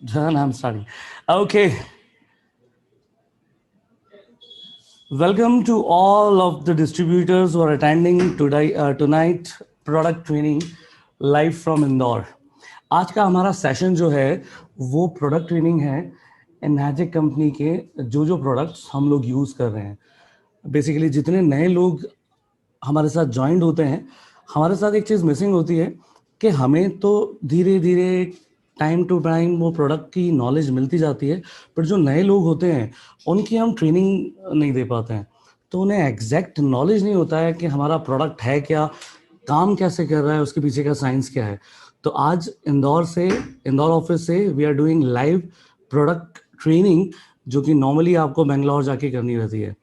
John, I'm starting. Okay. Welcome to all of the distributors who are attending tonight product training live from Indore. आज का हमारा session जो है वो product training है Enagic company के जो प्रोडक्ट्स हम लोग यूज़ कर रहे हैं. बेसिकली जितने नए लोग हमारे साथ ज्वाइंट होते हैं, हमारे साथ एक चीज़ मिसिंग होती है कि हमें तो धीरे धीरे टाइम टू टाइम वो प्रोडक्ट की नॉलेज मिलती जाती है, पर जो नए लोग होते हैं उनकी हम ट्रेनिंग नहीं दे पाते हैं, तो उन्हें एग्जैक्ट नॉलेज नहीं होता है कि हमारा प्रोडक्ट है क्या, काम कैसे कर रहा है, उसके पीछे का साइंस क्या है. तो आज इंदौर ऑफिस से we are doing live product training, जो कि नॉर्मली आपको बेंगलोर जाके करनी रहती है.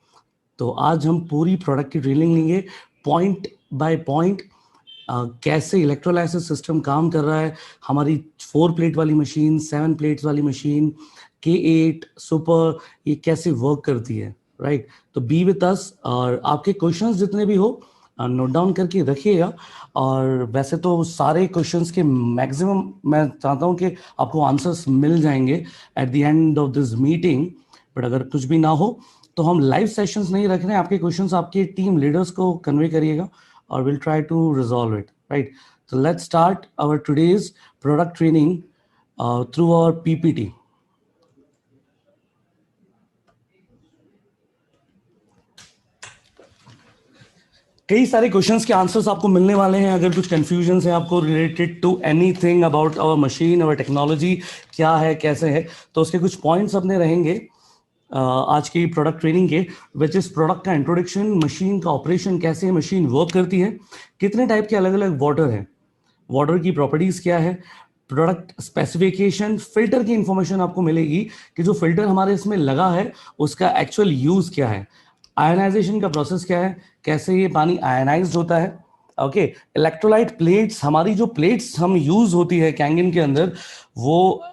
तो आज हम पूरी प्रोडक्ट की ट्रेनिंग लेंगे, पॉइंट बाय पॉइंट, कैसे इलेक्ट्रोलाइसिस सिस्टम काम कर रहा है, हमारी 4 प्लेट वाली मशीन, 7 प्लेट्स वाली मशीन, K8 सुपर, ये कैसे वर्क करती है, राइट. तो बी विद अस, और आपके क्वेश्चंस जितने भी हो नोट डाउन करके रखिएगा. और वैसे तो सारे क्वेश्चंस के मैक्सिमम मैं चाहता हूँ कि आपको आंसर्स मिल जाएंगे at the end of this meeting, but अगर कुछ भी ना हो तो हम लाइव सेशंस नहीं रख रहे हैं. आपके क्वेश्चंस आपके टीम लीडर्स को कन्वे करिएगा और we'll try to resolve it, right? So let's start our today's product training through our PPT. कई सारे क्वेश्चंस के आंसर्स आपको मिलने वाले हैं. अगर कुछ कंफ्यूजन है आपको related to anything about our machine, our technology क्या है, कैसे है, तो उसके कुछ पॉइंट्स अपने रहेंगे आज की प्रोडक्ट ट्रेनिंग के, विच इज प्रोडक्ट का इंट्रोडक्शन, मशीन का ऑपरेशन, कैसे मशीन वर्क करती है, कितने टाइप के अलग अलग वाटर है, वाटर की प्रॉपर्टीज क्या है, प्रोडक्ट स्पेसिफिकेशन, फिल्टर की इंफॉर्मेशन आपको मिलेगी कि जो फिल्टर हमारे इसमें लगा है उसका एक्चुअल यूज क्या है, आयनाइजेशन का प्रोसेस क्या है, कैसे ये पानी आयनाइज्ड होता है. ओके, इलेक्ट्रोलाइट प्लेट्स, हमारी जो प्लेट्स हम यूज होती है कैंगन के अंदर, वो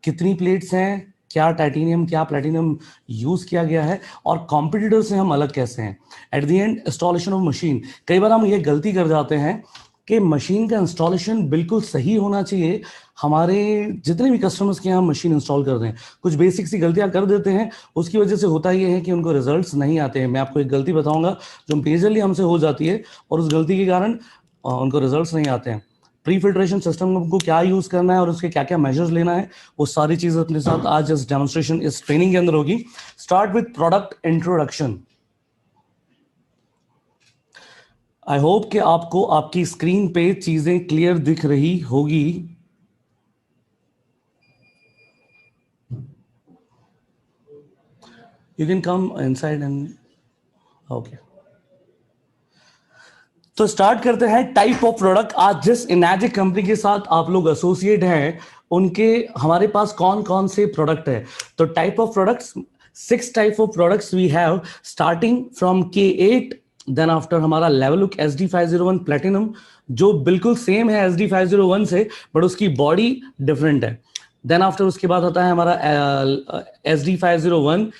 कितनी प्लेट्स हैं, क्या टाइटेनियम क्या प्लैटिनम यूज किया गया है, और कॉम्पिटिटर से हम अलग कैसे हैं. At the end installation of machine, कई बार हम ये गलती कर जाते हैं कि मशीन का इंस्टॉलेशन बिल्कुल सही होना चाहिए. हमारे जितने भी कस्टमर्स के यहाँ मशीन इंस्टॉल कर रहे हैं कुछ बेसिक सी गलतियां कर देते हैं, उसकी वजह से होता ये है कि उनको रिजल्ट्स नहीं आते हैं. मैं आपको एक गलती बताऊंगा जो मेजरली हमसे हो जाती है और उस गलती के कारण उनको रिजल्ट्स नहीं आते हैं. प्री फिल्ट्रेशन सिस्टम को क्या यूज करना है और उसके क्या क्या मेजर्स लेना है, वो सारी चीज अपने साथ आज इस डेमोन्स्ट्रेशन, इस ट्रेनिंग के अंदर होगी. Start with product introduction. I hope कि आपको आपकी स्क्रीन पे चीजें क्लियर दिख रही होगी. You can come inside and okay. तो स्टार्ट करते हैं टाइप ऑफ प्रोडक्ट. आज जिस एनाजिक कंपनी के साथ आप लोग एसोसिएट हैं उनके हमारे पास कौन कौन से प्रोडक्ट है. तो type of products, 6 type of products we have, starting from K8, then after हमारा लेवलुक SD501 प्लेटिनम, जो बिल्कुल सेम है SD501 से बट उसकी बॉडी डिफरेंट है. देन आफ्टर उसके बाद आता है हमारा SD501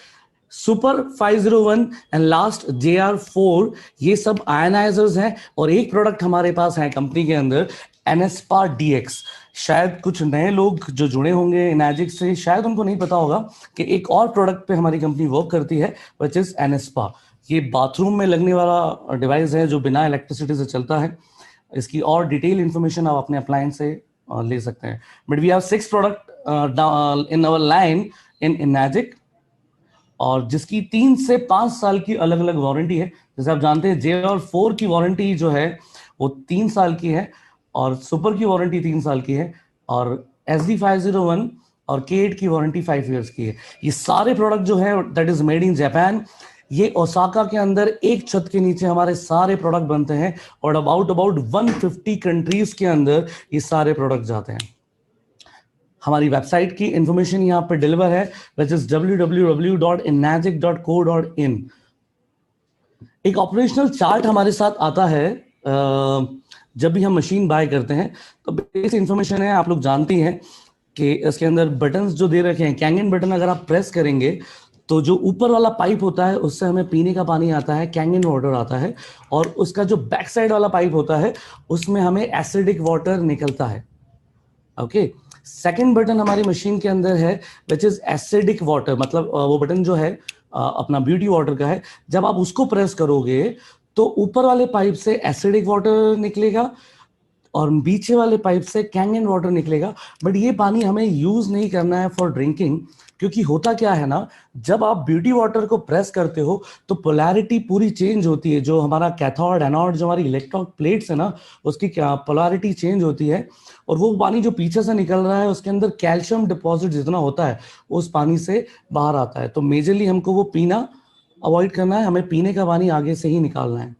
super 501 and last JR4. ये सब आयनाइजर्स हैं. और एक प्रोडक्ट हमारे पास है कंपनी के अंदर, एनएस्पा DX. शायद कुछ नए लोग जो जुड़े होंगे एनाजिक से, शायद उनको नहीं पता होगा कि एक और प्रोडक्ट पे हमारी कंपनी वर्क करती है, विच इज एनएस्पा. ये बाथरूम में लगने वाला डिवाइस है जो बिना इलेक्ट्रिसिटी से चलता है. इसकी और डिटेल इंफॉर्मेशन आप अपने अप्लायंस से ले सकते हैं. But we have 6 product in our line in Enagic, और जिसकी 3 से 5 साल की अलग अलग वारंटी है. जैसे आप जानते हैं JR4 की वारंटी जो है वो 3 साल की है, और सुपर की वारंटी 3 साल की है, और SD501 और K8 की वारंटी 5 इयर्स की है. ये सारे प्रोडक्ट जो है that is made in Japan. ये ओसाका के अंदर एक छत के नीचे हमारे सारे प्रोडक्ट बनते हैं, और अबाउट 150 कंट्रीज के अंदर ये सारे प्रोडक्ट जाते हैं. हमारी वेबसाइट की इंफॉर्मेशन यहाँ पर डिलीवर है, विच इज www.enagic.co.in. एक ऑपरेशनल चार्ट हमारे साथ आता है जब भी हम मशीन बाय करते हैं. तो बेसिक इंफॉर्मेशन है, आप लोग जानती हैं कि इसके अंदर बटन्स जो दे रखे हैं, कैंगन बटन अगर आप प्रेस करेंगे तो जो ऊपर वाला पाइप होता है उससे हमें पीने का पानी आता है, कैंगन वाटर आता है, और उसका जो बैक साइड वाला पाइप होता है उसमें हमें एसिडिक वाटर निकलता है. ओके। सेकंड बटन हमारी मशीन के अंदर है विच इज एसिडिक वाटर, मतलब वो बटन जो है अपना ब्यूटी वाटर का है। जब आप उसको प्रेस करोगे तो ऊपर वाले पाइप से एसिडिक वाटर निकलेगा और पीछे वाले पाइप से कैंगन वाटर निकलेगा। बट ये पानी हमें यूज नहीं करना है फॉर ड्रिंकिंग, क्योंकि होता क्या है ना, जब आप ब्यूटी वाटर को प्रेस करते हो तो पोलैरिटी पूरी चेंज होती है। जो हमारा कैथोड एनोड, जो हमारी इलेक्ट्रॉन प्लेट्स है ना, उसकी पोलैरिटी चेंज होती है। और वो पानी जो पीछे से निकल रहा है उसके अंदर कैल्शियम डिपॉजिट जितना होता है उस पानी से बाहर आता है। तो मेजरली हमको वो पीना अवॉइड करना है, हमें पीने का पानी आगे से ही निकालना है।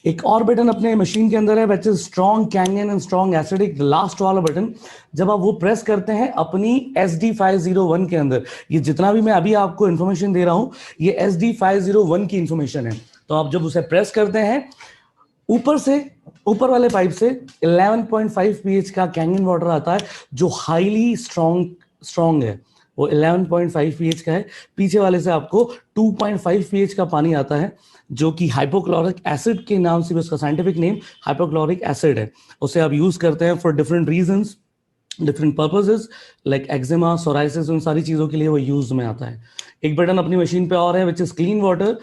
एक और बटन अपने मशीन के अंदर है which is strong Kangen and strong acidic, last वाला बटन। जब आप वो प्रेस करते हैं अपनी SD501 के अंदर, ये जितना भी मैं अभी आपको इंफॉर्मेशन दे रहा हूं ये SD501 की इंफॉर्मेशन है। तो आप जब उसे प्रेस करते हैं ऊपर से, ऊपर वाले पाइप से 11.5 pH का कैंगन वाटर आता है जो हाईली स्ट्रॉन्ग है, वो 11.5 pH का है। पीछे वाले से आपको 2.5 pH का पानी आता है जो कि हाइपोक्लोरिक एसिड के नाम से भी, उसका साइंटिफिक नेम हाइपोक्लोरिक एसिड है। उसे आप यूज करते हैं for different reasons, different purposes, like eczema, psoriasis, उन सारी चीजों के लिए वो यूज में आता है। एक बटन अपनी मशीन पे और है विच इज क्लीन वाटर।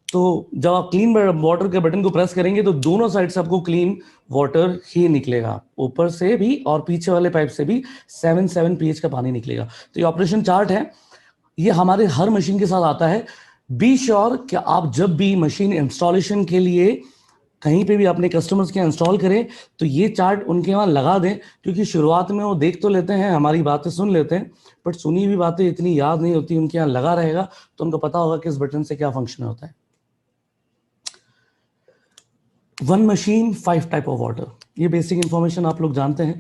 तो जब आप क्लीन वाटर के बटन को प्रेस करेंगे तो दोनों साइड से आपको क्लीन वाटर ही निकलेगा, ऊपर से भी और पीछे वाले पाइप से भी 7 pH का पानी निकलेगा। तो ये ऑपरेशन चार्ट है, ये हमारे हर मशीन के साथ आता है। बी श्योर कि आप जब भी मशीन इंस्टॉलेशन के लिए कहीं पे भी अपने कस्टमर्स के इंस्टॉल करें तो ये चार्ट उनके वहां लगा दें, क्योंकि शुरुआत में वो देख तो लेते हैं, हमारी बातें सुन लेते हैं, बट सुनी हुई बातें इतनी याद नहीं होती। उनके यहाँ लगा रहेगा तो उनको पता होगा कि इस बटन से क्या फंक्शन होता है। One machine 5 type of water, ये बेसिक इंफॉर्मेशन आप लोग जानते हैं।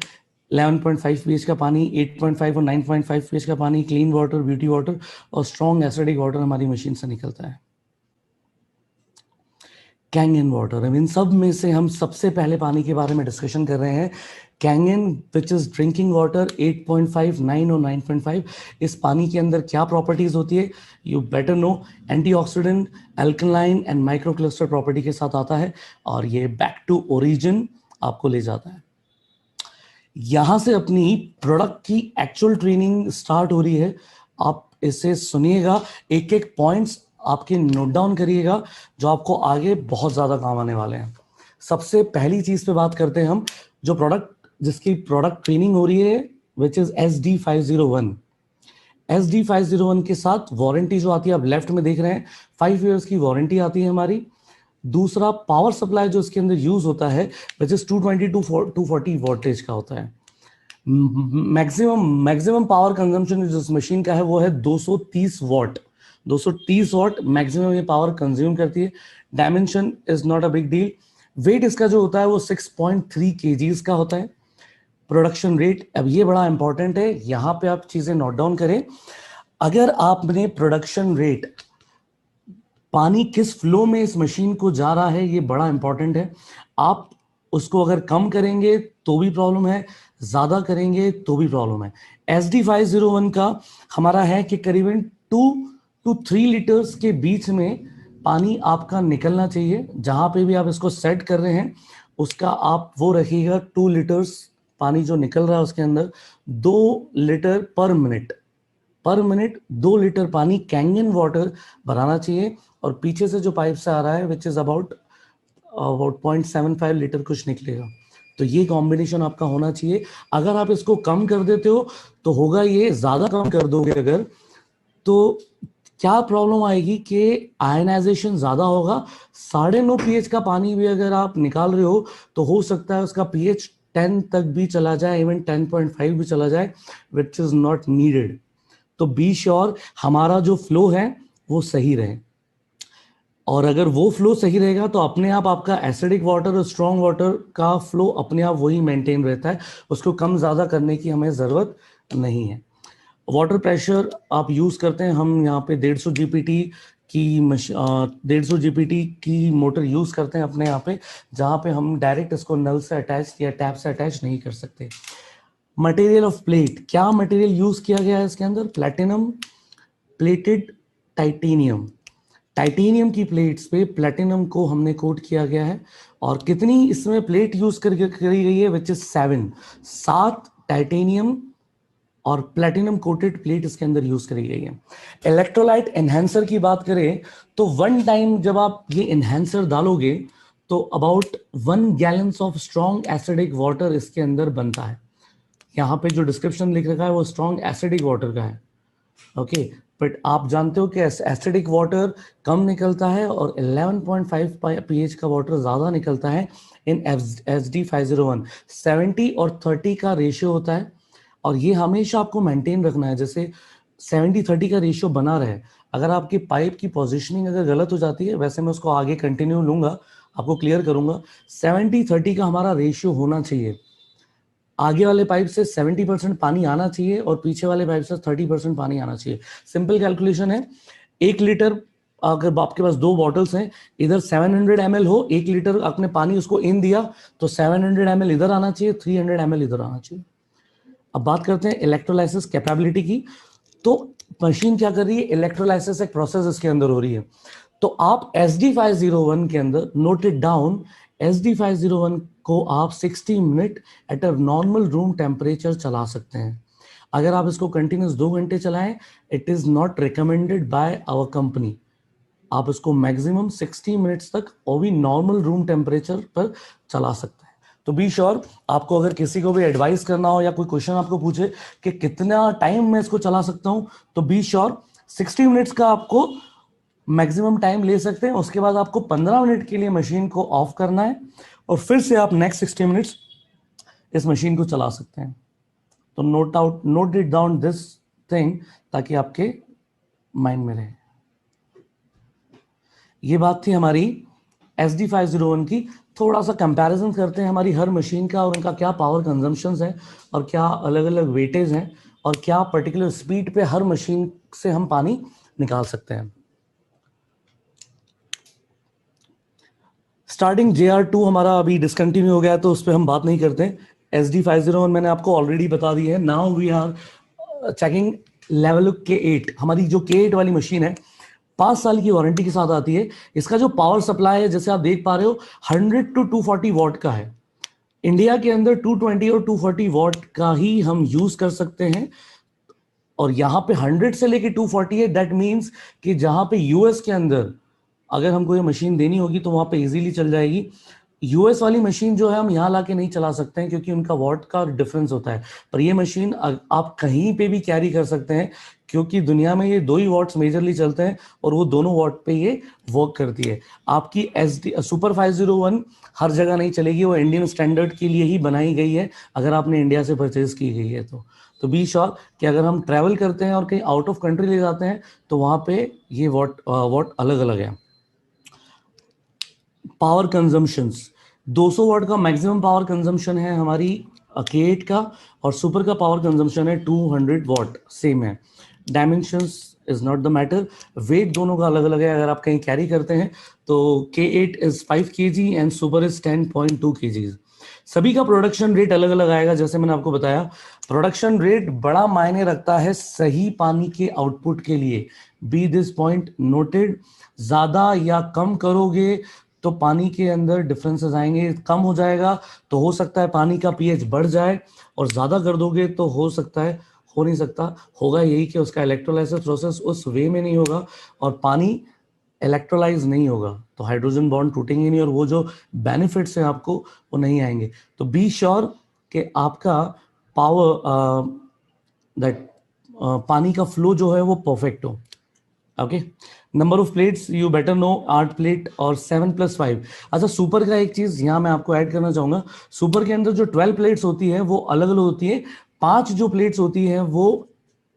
11.5 pH का पानी, 8.5 और 9.5 pH का पानी, क्लीन वाटर, ब्यूटी वाटर और स्ट्रॉन्ग एसिडिक वाटर हमारी मशीन से निकलता है। कैंगन वाटर, अब इन सब में से हम सबसे पहले पानी के बारे में डिस्कशन कर रहे हैं। Kangen which is drinking water 8.5, 9 और 9.5। इस पानी के अंदर क्या प्रॉपर्टीज होती है you better know. Antioxidant, alkaline and microcluster property के साथ आता है और ये बैक टू ओरिजिन आपको ले जाता है। यहां से अपनी प्रोडक्ट की एक्चुअल ट्रेनिंग स्टार्ट हो रही है। आप इसे सुनिएगा, एक एक पॉइंट्स आपके नोट डाउन करिएगा जो आपको आगे बहुत ज्यादा काम आने वाले हैं। सबसे पहली चीज पे बात करते हैं हम, जो प्रोडक्ट, जिसकी प्रोडक्ट ट्रेनिंग हो रही है विच इज SD501। SD501 के साथ वारंटी जो आती है, आप लेफ्ट में देख रहे हैं, 5 years की वारंटी आती है हमारी। दूसरा, पावर सप्लाई जो इसके अंदर यूज होता है विच इज 220 टू 240 वोल्टेज का होता है। मैक्सिमम पावर कंजम्पशन जो इस मशीन का है वो है 230 वॉट। 230 वॉट मैक्सिमम ये पावर कंज्यूम करती है। Dimension is not a big deal. Weight इसका जो होता है वो 6.3 kgs का होता है। प्रोडक्शन रेट, अब ये बड़ा इंपॉर्टेंट है, यहां पे आप चीजें नोट डाउन करें। अगर आपने प्रोडक्शन रेट, पानी किस फ्लो में इस मशीन को जा रहा है, ये बड़ा इंपॉर्टेंट है। आप उसको अगर कम करेंगे तो भी प्रॉब्लम है, ज्यादा करेंगे तो भी प्रॉब्लम है। SD501 का हमारा है कि करीबन 2 to 3 लीटर्स के बीच में पानी आपका निकलना चाहिए। जहां पे भी आप इसको सेट कर रहे हैं उसका आप वो रखिएगा 2 लीटर्स पानी जो निकल रहा है उसके अंदर 2 लीटर पर मिनट। 2 लीटर पानी कैंगन वाटर बनाना चाहिए। और पीछे से जो पाइप से आ रहा है विच इज अबाउट 0.75 लीटर कुछ निकलेगा। तो ये कॉम्बिनेशन आपका होना चाहिए। अगर आप इसको कम कर देते हो तो होगा ये, ज्यादा कम कर दोगे अगर तो क्या प्रॉब्लम आएगी कि आयनाइजेशन ज्यादा होगा। 9.5 pH का पानी भी अगर आप निकाल रहे हो तो हो सकता है उसका pH 10 तक भी चला जाए, इवन 10.5 भी चला जाए, विच इज नॉट नीडेड। तो बी श्योर हमारा जो फ्लो है वो सही रहे। और अगर वो फ्लो सही रहेगा तो अपने आप आपका एसिडिक वाटर और स्ट्रॉन्ग वाटर का फ्लो अपने आप वही मेंटेन रहता है, उसको कम ज्यादा करने की हमें जरूरत नहीं है। वाटर प्रेशर आप यूज करते हैं, हम यहाँ पे 150 जीपीटी की 150 जीपीटी की मोटर यूज करते हैं अपने यहाँ पे, जहाँ पे हम डायरेक्ट इसको नल से अटैच या टैप से अटैच नहीं कर सकते। मटेरियल ऑफ प्लेट, क्या मटेरियल यूज किया गया है इसके अंदर? Platinum plated titanium. टाइटेनियम की प्लेट्स पे प्लेटिनम को हमने कोट किया गया है। और कितनी इसमें प्लेट यूज करी गई है विच इज 7 टाइटेनियम और प्लेटिनम कोटेड प्लेट इसके अंदर यूज करी गई है। इलेक्ट्रोलाइट एनहेंसर की बात करें तो वन टाइम जब आप ये एनहेंसर डालोगे तो about 1 gallons of strong acidic water इसके अंदर बनता है। यहाँ पे जो डिस्क्रिप्शन लिख रखा है वो स्ट्रॉन्ग एसिडिक वाटर का है, ओके। बट आप जानते हो कि एसिडिक वाटर कम निकलता है और 11.5 pH का वाटर ज़्यादा निकलता है इन SD501। 70 और 30 का रेशियो होता है और ये हमेशा आपको मेंटेन रखना है, जैसे 70-30 का रेशियो बना रहे। अगर आपकी पाइप की पोजीशनिंग अगर गलत हो जाती है, वैसे मैं उसको आगे कंटिन्यू लूंगा, आपको क्लियर करूंगा, 70-30 का हमारा रेशियो होना चाहिए। आगे वाले पाइप से 70% पानी आना चाहिए और पीछे वाले पाइप से 30% पानी आना चाहिए। सिंपल कैलकुलेशन है, 1 लीटर अगर आपके पास 2 बॉटल्स हैं, इधर 700 ml हो, 1 लीटर आपने पानी उसको इन दिया तो 700 ml इधर आना चाहिए, 300 ml इधर आना चाहिए। अब बात करते हैं इलेक्ट्रोलाइसिस कैपेबिलिटी की। तो मशीन क्या कर रही है, इलेक्ट्रोलाइसिस एक प्रोसेस इसके अंदर हो रही है। तो आप SD501 के अंदर नोट इट डाउन, SD501 को आप 60 minute at a normal room temperature चला सकते हैं। अगर आप इसको कंटिन्यूस 2 घंटे चलाएं, it is not recommended by our company. आप इसको मैक्सिमम 60 मिनट्स तक और भी नॉर्मल रूम टेम्परेचर पर चला सकते हैं। तो बी श्योर, आपको अगर किसी को भी एडवाइस करना हो या कोई क्वेश्चन आपको पूछे कि कितना टाइम मैं इसको चला सकता हूं, तो बी श्योर 60 मिनट्स का आपको मैक्सिमम टाइम ले सकते हैं। उसके बाद आपको 15 मिनट के लिए मशीन को ऑफ करना है और फिर से आप नेक्स्ट 60 मिनट्स इस मशीन को चला सकते हैं। तो note it down this thing ताकि आपके माइंड में रहे। ये बात थी हमारी SD501 की। थोड़ा सा कंपैरिजन करते हैं हमारी हर मशीन का और उनका क्या पावर कंजम्पशंस है और क्या अलग अलग वेटेज हैं और क्या पर्टिकुलर स्पीड पे हर मशीन से हम पानी निकाल सकते हैं। स्टार्टिंग JR2 हमारा अभी डिसकंटिन्यू हो गया है तो उस पर हम बात नहीं करते। SD501 मैंने आपको ऑलरेडी बता दी है। Now we are checking level K8। हमारी जो K8 वाली मशीन है 5 साल की वारंटी के साथ आती है। इसका जो पावर सप्लाई है जैसे आप देख पा रहे हो 100 to 240 वॉट का है। इंडिया के अंदर 220 और 240 वॉट का ही हम यूज कर सकते हैं और यहाँ पे 100 से लेके 240 है। दैट मीन्स कि जहाँ पे यूएस के अंदर अगर हमको ये मशीन देनी होगी तो वहाँ पे इजीली चल जाएगी। यूएस वाली मशीन जो है हम यहाँ लाके नहीं चला सकते हैं क्योंकि उनका वॉट का डिफरेंस होता है, पर ये मशीन आप कहीं पे भी कैरी कर सकते हैं क्योंकि दुनिया में ये 2 ही वॉट्स मेजरली चलते हैं और वो दोनों वॉट पे ये वर्क करती है। आपकी सुपर 501 हर जगह नहीं चलेगी, वो इंडियन स्टैंडर्ड के लिए ही बनाई गई है अगर आपने इंडिया से परचेज की गई है तो बी श्योर कि अगर हम ट्रैवल करते हैं और कहीं आउट ऑफ कंट्री ले जाते हैं तो वहाँ पे ये वॉट अलग अलग है। पावर कंजम्पशंस 200 वाट का मैक्सिमम पावर कंजम्पशन है हमारी K8 का और सुपर का पावर कंजम्पशन है 200 वाट, सेम है। Dimensions is not the matter, weight दोनों का अलग अलग है। अगर आप कहीं कैरी करते हैं तो K8 is 5 kg and super is 10.2 kg। सभी का प्रोडक्शन रेट अलग अलग आएगा। जैसे मैंने आपको बताया प्रोडक्शन रेट बड़ा मायने रखता है सही पानी के आउटपुट के लिए। Be this point noted. ज्यादा या कम करोगे तो पानी के अंदर डिफरेंसेस आएंगे। कम हो जाएगा तो हो सकता है पानी का पीएच बढ़ जाए और ज्यादा कर दोगे तो हो सकता है, हो नहीं सकता, होगा यही कि उसका इलेक्ट्रोलाइसिस प्रोसेस उस वे में नहीं होगा और पानी इलेक्ट्रोलाइज नहीं होगा तो हाइड्रोजन बॉन्ड टूटेंगे नहीं और वो जो बेनिफिट्स हैं आपको वो नहीं आएंगे। तो बी श्योर कि आपका पावर दैट पानी का फ्लो जो है वो परफेक्ट हो। Okay, number of plates you better know 8 plate और 7+5। अच्छा, सुपर का एक चीज यहाँ मैं आपको ऐड करना चाहूंगा। सुपर के अंदर जो 12 प्लेट्स होती है वो अलग अलग होती है। 5 जो प्लेट्स होती है वो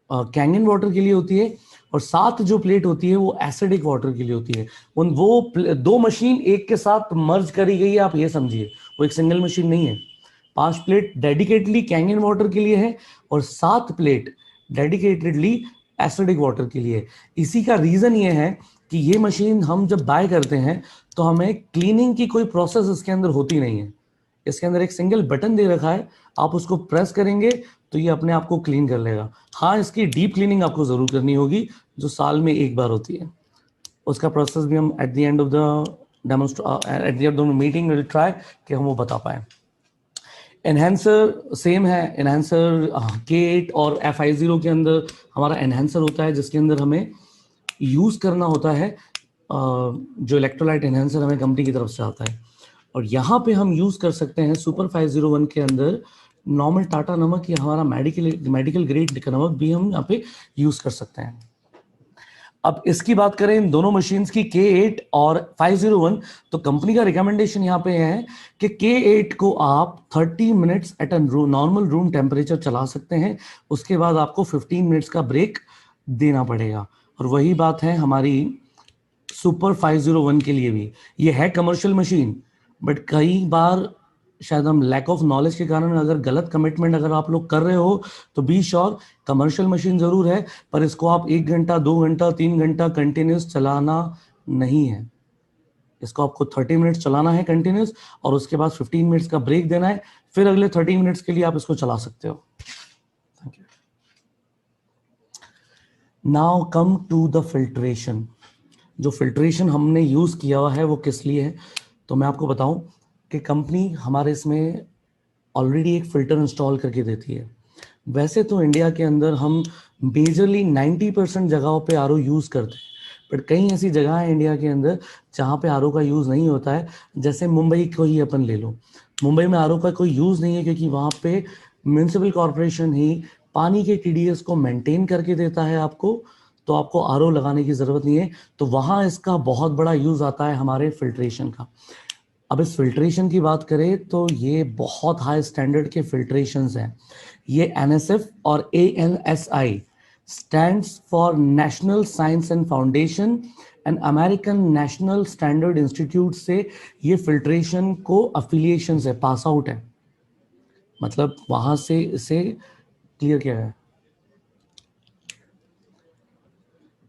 कैंगन वाटर के लिए होती है और 7 जो प्लेट होती है वो एसिडिक वाटर के लिए होती है। उन वो 2 मशीन एक के साथ मर्ज करी गई है, आप ये समझिए, वो एक सिंगल मशीन नहीं है। 5 प्लेट डेडिकेटली कैंगन वाटर के लिए है और 7 प्लेट डेडिकेटेडली एसिडिक वाटर के लिए। इसी का रीजन ये है कि ये मशीन हम जब बाय करते हैं तो हमें क्लीनिंग की कोई प्रोसेस इसके अंदर होती नहीं है। इसके अंदर एक सिंगल बटन दे रखा है, आप उसको प्रेस करेंगे तो ये अपने आप को क्लीन कर लेगा। हाँ, इसकी डीप क्लीनिंग आपको जरूर करनी होगी जो साल में एक बार होती है। उसका प्रोसेस भी हम at the end of the meeting will try कि हम वो बता पाए। एनहेंसर सेम है, एनहेंसर K8 और F50 के अंदर हमारा एनहेंसर होता है, जिसके अंदर हमें यूज़ करना होता है जो इलेक्ट्रोलाइट एनहेंसर हमें कंपनी की तरफ से आता है। और यहाँ पे हम यूज़ कर सकते हैं सुपर 501 के अंदर नॉर्मल टाटा नमक या हमारा मेडिकल ग्रेड का नमक भी हम यहाँ पे यूज़ कर सकते हैं। अब इसकी बात करें इन दोनों मशीन्स की, K8 और 501, तो कंपनी का रिकमेंडेशन यहाँ पे है कि K8 को आप 30 minutes at a normal room temperature चला सकते हैं, उसके बाद आपको 15 मिनट्स का ब्रेक देना पड़ेगा। और वही बात है हमारी सुपर 501 के लिए भी। ये है कमर्शियल मशीन, बट कई बार शायद हम लैक ऑफ नॉलेज के कारण अगर गलत कमिटमेंट अगर आप लोग कर रहे हो तो बी श्योर कमर्शियल मशीन जरूर है, पर इसको आप 1 घंटा 2 घंटा 3 घंटा कंटिन्यूस चलाना नहीं है। इसको आपको 30 मिनट्स चलाना है कंटिन्यूस, और उसके बाद 15 मिनट्स का ब्रेक देना है, फिर अगले 30 मिनट्स के लिए आप इसको चला सकते हो। Thank you. Now come to the filtration. जो फिल्ट्रेशन हमने यूज़ किया हुआ है वो किस लिए है, तो मैं आपको बताऊं कि कंपनी हमारे इसमें ऑलरेडी एक फ़िल्टर इंस्टॉल करके देती है। वैसे तो इंडिया के अंदर हम मेजरली 90% जगहों पे आरओ यूज़ करते हैं, बट कई ऐसी जगह है इंडिया के अंदर जहाँ पे आरओ का यूज़ नहीं होता है। जैसे मुंबई को ही अपन ले लो, मुंबई में आरओ का कोई यूज़ नहीं है, क्योंकि वहाँ पे म्यूनसिपल कॉरपोरेशन ही पानी के टीडीएस को मेंटेन करके देता है आपको, तो आपको आरओ लगाने की ज़रूरत नहीं है। तो वहाँ इसका बहुत बड़ा यूज़ आता है हमारे फिल्ट्रेशन का। अब इस फिल्ट्रेशन की बात करें तो ये बहुत हाई स्टैंडर्ड के फिल्ट्रेशंस हैं। ये NSF और ANSI stands for national science and foundation and American national standard institute से ये फिल्ट्रेशन को अफिलिएशन है, पास आउट है, मतलब वहां से इसे क्लियर किया है।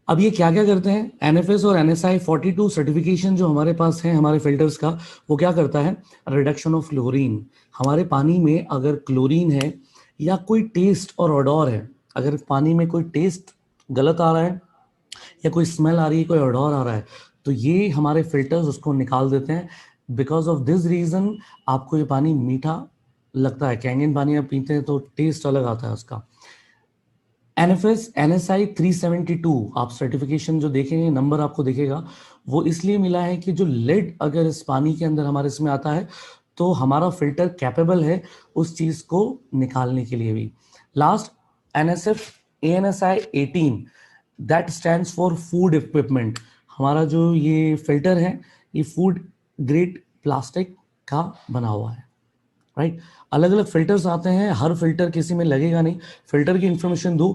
अब ये क्या क्या करते हैं, NFS और NSI 42 सर्टिफिकेशन जो हमारे पास है हमारे फिल्टर्स का, वो क्या करता है, रिडक्शन ऑफ क्लोरीन। हमारे पानी में अगर क्लोरीन है या कोई टेस्ट और ऑडोर है, अगर पानी में कोई टेस्ट गलत आ रहा है या कोई स्मेल आ रही है, कोई ऑडोर आ रहा है, तो ये हमारे फिल्टर्स उसको निकाल देते हैं। बिकॉज ऑफ दिस रीजन आपको ये पानी मीठा लगता है। कैंगन पानी आप पीते हैं तो टेस्ट अलग आता है उसका। NFS NSI 372 आप सर्टिफिकेशन जो देखेंगे, नंबर आपको दिखेगा, वो इसलिए मिला है कि जो लेड अगर इस पानी के अंदर हमारे इसमें आता है तो हमारा फिल्टर कैपेबल है उस चीज को निकालने के लिए भी। Last NSF ANSI 18 that stands for food equipment. हमारा जो ये फिल्टर है ये फूड ग्रेड प्लास्टिक का बना हुआ है, राइट। अलग अलग फिल्टर्स आते हैं, हर फिल्टर किसी में लगेगा नहीं। फिल्टर की इंफॉर्मेशन दो,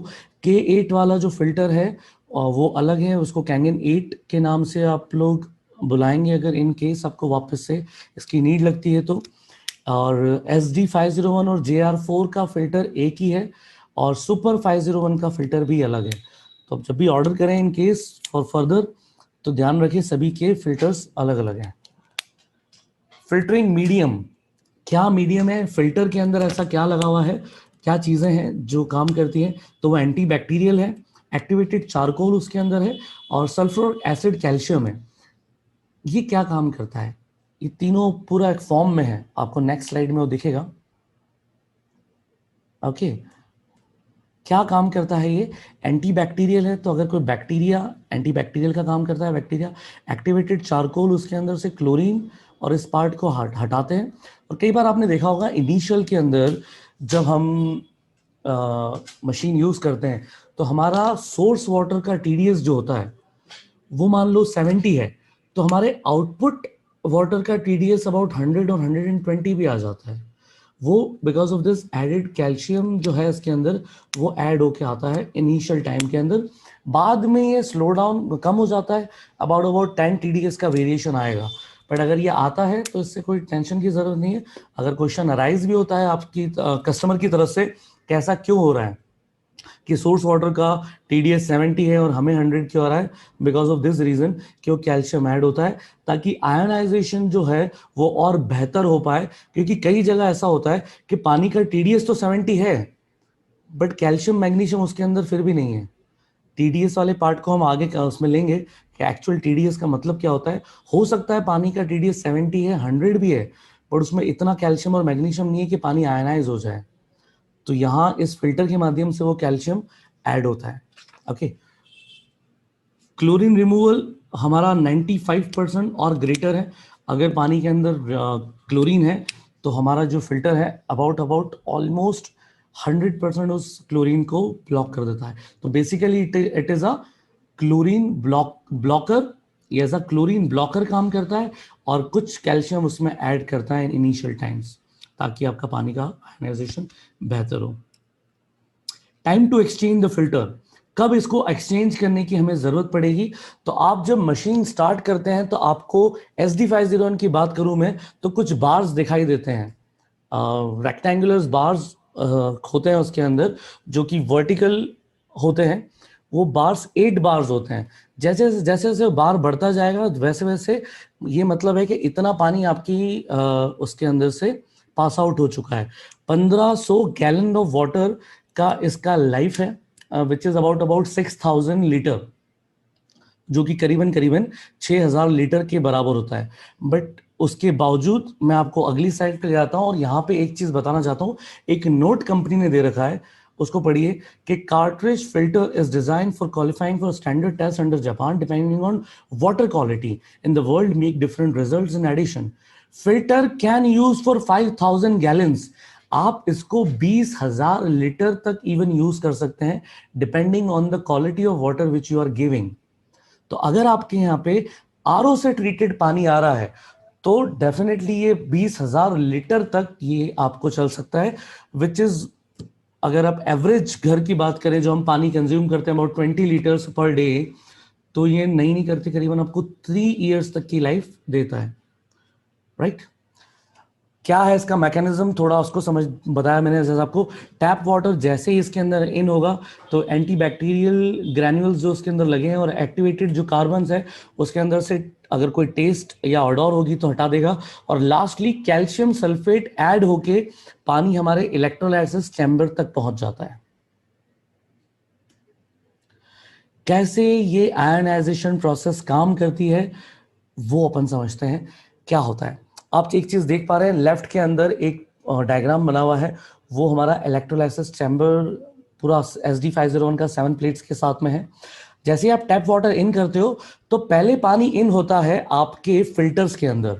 K8 वाला जो फिल्टर है वो अलग है, उसको कैंगन 8 के नाम से आप लोग बुलाएंगे अगर इन केस आपको वापस से इसकी नीड लगती है तो। और SD501 और JR4 का फिल्टर एक ही है, और सुपर 501 का फिल्टर भी अलग है। तो अब जब भी ऑर्डर करें इन केस फॉर फर्दर तो ध्यान रखिए सभी के फिल्टर्स अलग अलग हैं। फिल्टरिंग मीडियम, क्या मीडियम है फिल्टर के अंदर, ऐसा क्या लगा हुआ है, क्या चीजें हैं जो काम करती हैं, तो वो एंटी बैक्टीरियल है, एक्टिवेटेड चारकोल उसके अंदर है, और सल्फ्यूरिक एसिड कैल्शियम है। ये क्या काम करता है, ये तीनों पूरा एक फॉर्म में है, आपको नेक्स्ट स्लाइड में वो दिखेगा। ओके, क्या काम करता है ये, एंटी बैक्टीरियल है, तो अगर कोई बैक्टीरिया, एंटी बैक्टीरियल का काम करता है बैक्टीरिया। एक्टिवेटेड चारकोल, उसके अंदर से क्लोरीन और इस पार्ट को हटाते हैं। और कई बार आपने देखा होगा इनिशियल के अंदर जब हम मशीन यूज करते हैं तो हमारा सोर्स वाटर का TDS जो होता है वो मान लो 70 है, तो हमारे आउटपुट वाटर का TDS अबाउट 100 और 120 भी आ जाता है। वो because of this added calcium जो है इसके अंदर वो ऐड होके आता है इनिशियल टाइम के अंदर। बाद में ये स्लो डाउन कम हो जाता है, अबाउट 10 TDS का वेरिएशन आएगा। बट अगर ये आता है तो इससे कोई टेंशन की जरूरत नहीं है। अगर क्वेश्चन अराइज भी होता है आपकी कस्टमर की तरफ से कि ऐसा क्यों हो रहा है कि सोर्स वाटर का TDS 70 है और हमें 100 क्यों आ रहा है, बिकॉज ऑफ दिस रीजन कि वो कैल्शियम ऐड होता है ताकि आयोनाइजेशन जो है वो और बेहतर हो पाए। क्योंकि कई जगह ऐसा होता है कि पानी का TDS तो 70 है बट कैल्शियम मैग्नीशियम उसके अंदर फिर भी नहीं है। TDS वाले पार्ट को हम आगे उसमें लेंगे कि एक्चुअल TDS का मतलब क्या होता है। हो सकता है पानी का TDS 70 है, 100 भी है, बट उसमें इतना कैल्शियम और मैग्नीशियम नहीं है कि पानी आयनाइज हो जाए, तो यहाँ इस फिल्टर के माध्यम से वो कैल्शियम ऐड होता है। ओके, क्लोरीन रिमूवल हमारा 95% और ग्रेटर है। अगर पानी के अंदर क्लोरीन है तो हमारा जो फिल्टर है अबाउट ऑलमोस्ट 100% उस क्लोरीन को ब्लॉक कर देता है। तो basically it is a chlorine blocker, ये एज अ क्लोरीन ब्लॉकर काम करता है और कुछ कैल्शियम उसमें ऐड करता है इन इनिशियल टाइम्स, ताकि आपका पानी का आयनाइजेशन बेहतर हो। Time to exchange the filter, कब इसको एक्सचेंज करने की हमें जरूरत पड़ेगी? तो आप जब मशीन स्टार्ट करते हैं तो आपको SD501 की बात करूं मैं तो कुछ बार्स दिखाई देते हैं, रेक्टेंगुलर बार्स होते हैं उसके अंदर, जो कि वर्टिकल होते हैं। वो बार्स 8 बार्स होते हैं। जैसे जैसे जैसे बार बढ़ता जाएगा वैसे वैसे ये मतलब है कि इतना पानी आपकी उसके अंदर से पास आउट हो चुका है। 1500 गैलन ऑफ वाटर का इसका लाइफ है, विच इज अबाउट 6000 लीटर, जो कि करीबन करीबन 6000 लीटर के बराबर होता है। बट उसके बावजूद मैं आपको अगली साइड पे ले जाता हूं और यहाँ पे एक चीज बताना चाहता हूँ। एक नोट कंपनी ने दे रखा है, उसको पढ़िए कि cartridge filter is design for qualifying for standard test under Japan depending on water quality in the world make different results in addition. Filter can use for 5000 gallons, आप इसको 20,000 लीटर तक even use कर सकते हैं depending on the quality of water which you are giving. तो अगर आपके यहाँ पे RO से ट्रीटेड पानी आ रहा है तो डेफिनेटली ये 20,000 लीटर तक ये आपको चल सकता है, विच इज, अगर आप एवरेज घर की बात करें जो हम पानी कंज्यूम करते हैं अबाउट 20 लीटर्स पर डे, तो ये नहीं करते करीबन आपको 3 इयर्स तक की लाइफ देता है। राइट, क्या है इसका मैकेनिज्म, थोड़ा उसको समझ बताया मैंने जैसे आपको। टैप वाटर जैसे ही इसके अंदर इन होगा तो एंटीबैक्टीरियल ग्रैन्यूल्स जो उसके अंदर लगे हैं और एक्टिवेटेड जो कार्बन्स है उसके अंदर से अगर कोई टेस्ट या ऑडोर होगी तो हटा देगा। और लास्टली कैल्शियम सल्फेट ऐड होके पानी हमारे इलेक्ट्रोलाइसिस चैम्बर तक पहुंच जाता है। कैसे ये आयनाइजेशन प्रोसेस काम करती है वो अपन समझते हैं। क्या होता है, आप एक चीज देख पा रहे हैं लेफ्ट के अंदर एक डायग्राम बना हुआ है, वो हमारा इलेक्ट्रोलाइसिस चैम्बर पूरा SD501 का 7 प्लेट्स के साथ में है। जैसे ही आप टैप वाटर इन करते हो तो पहले पानी इन होता है आपके फिल्टर्स के अंदर,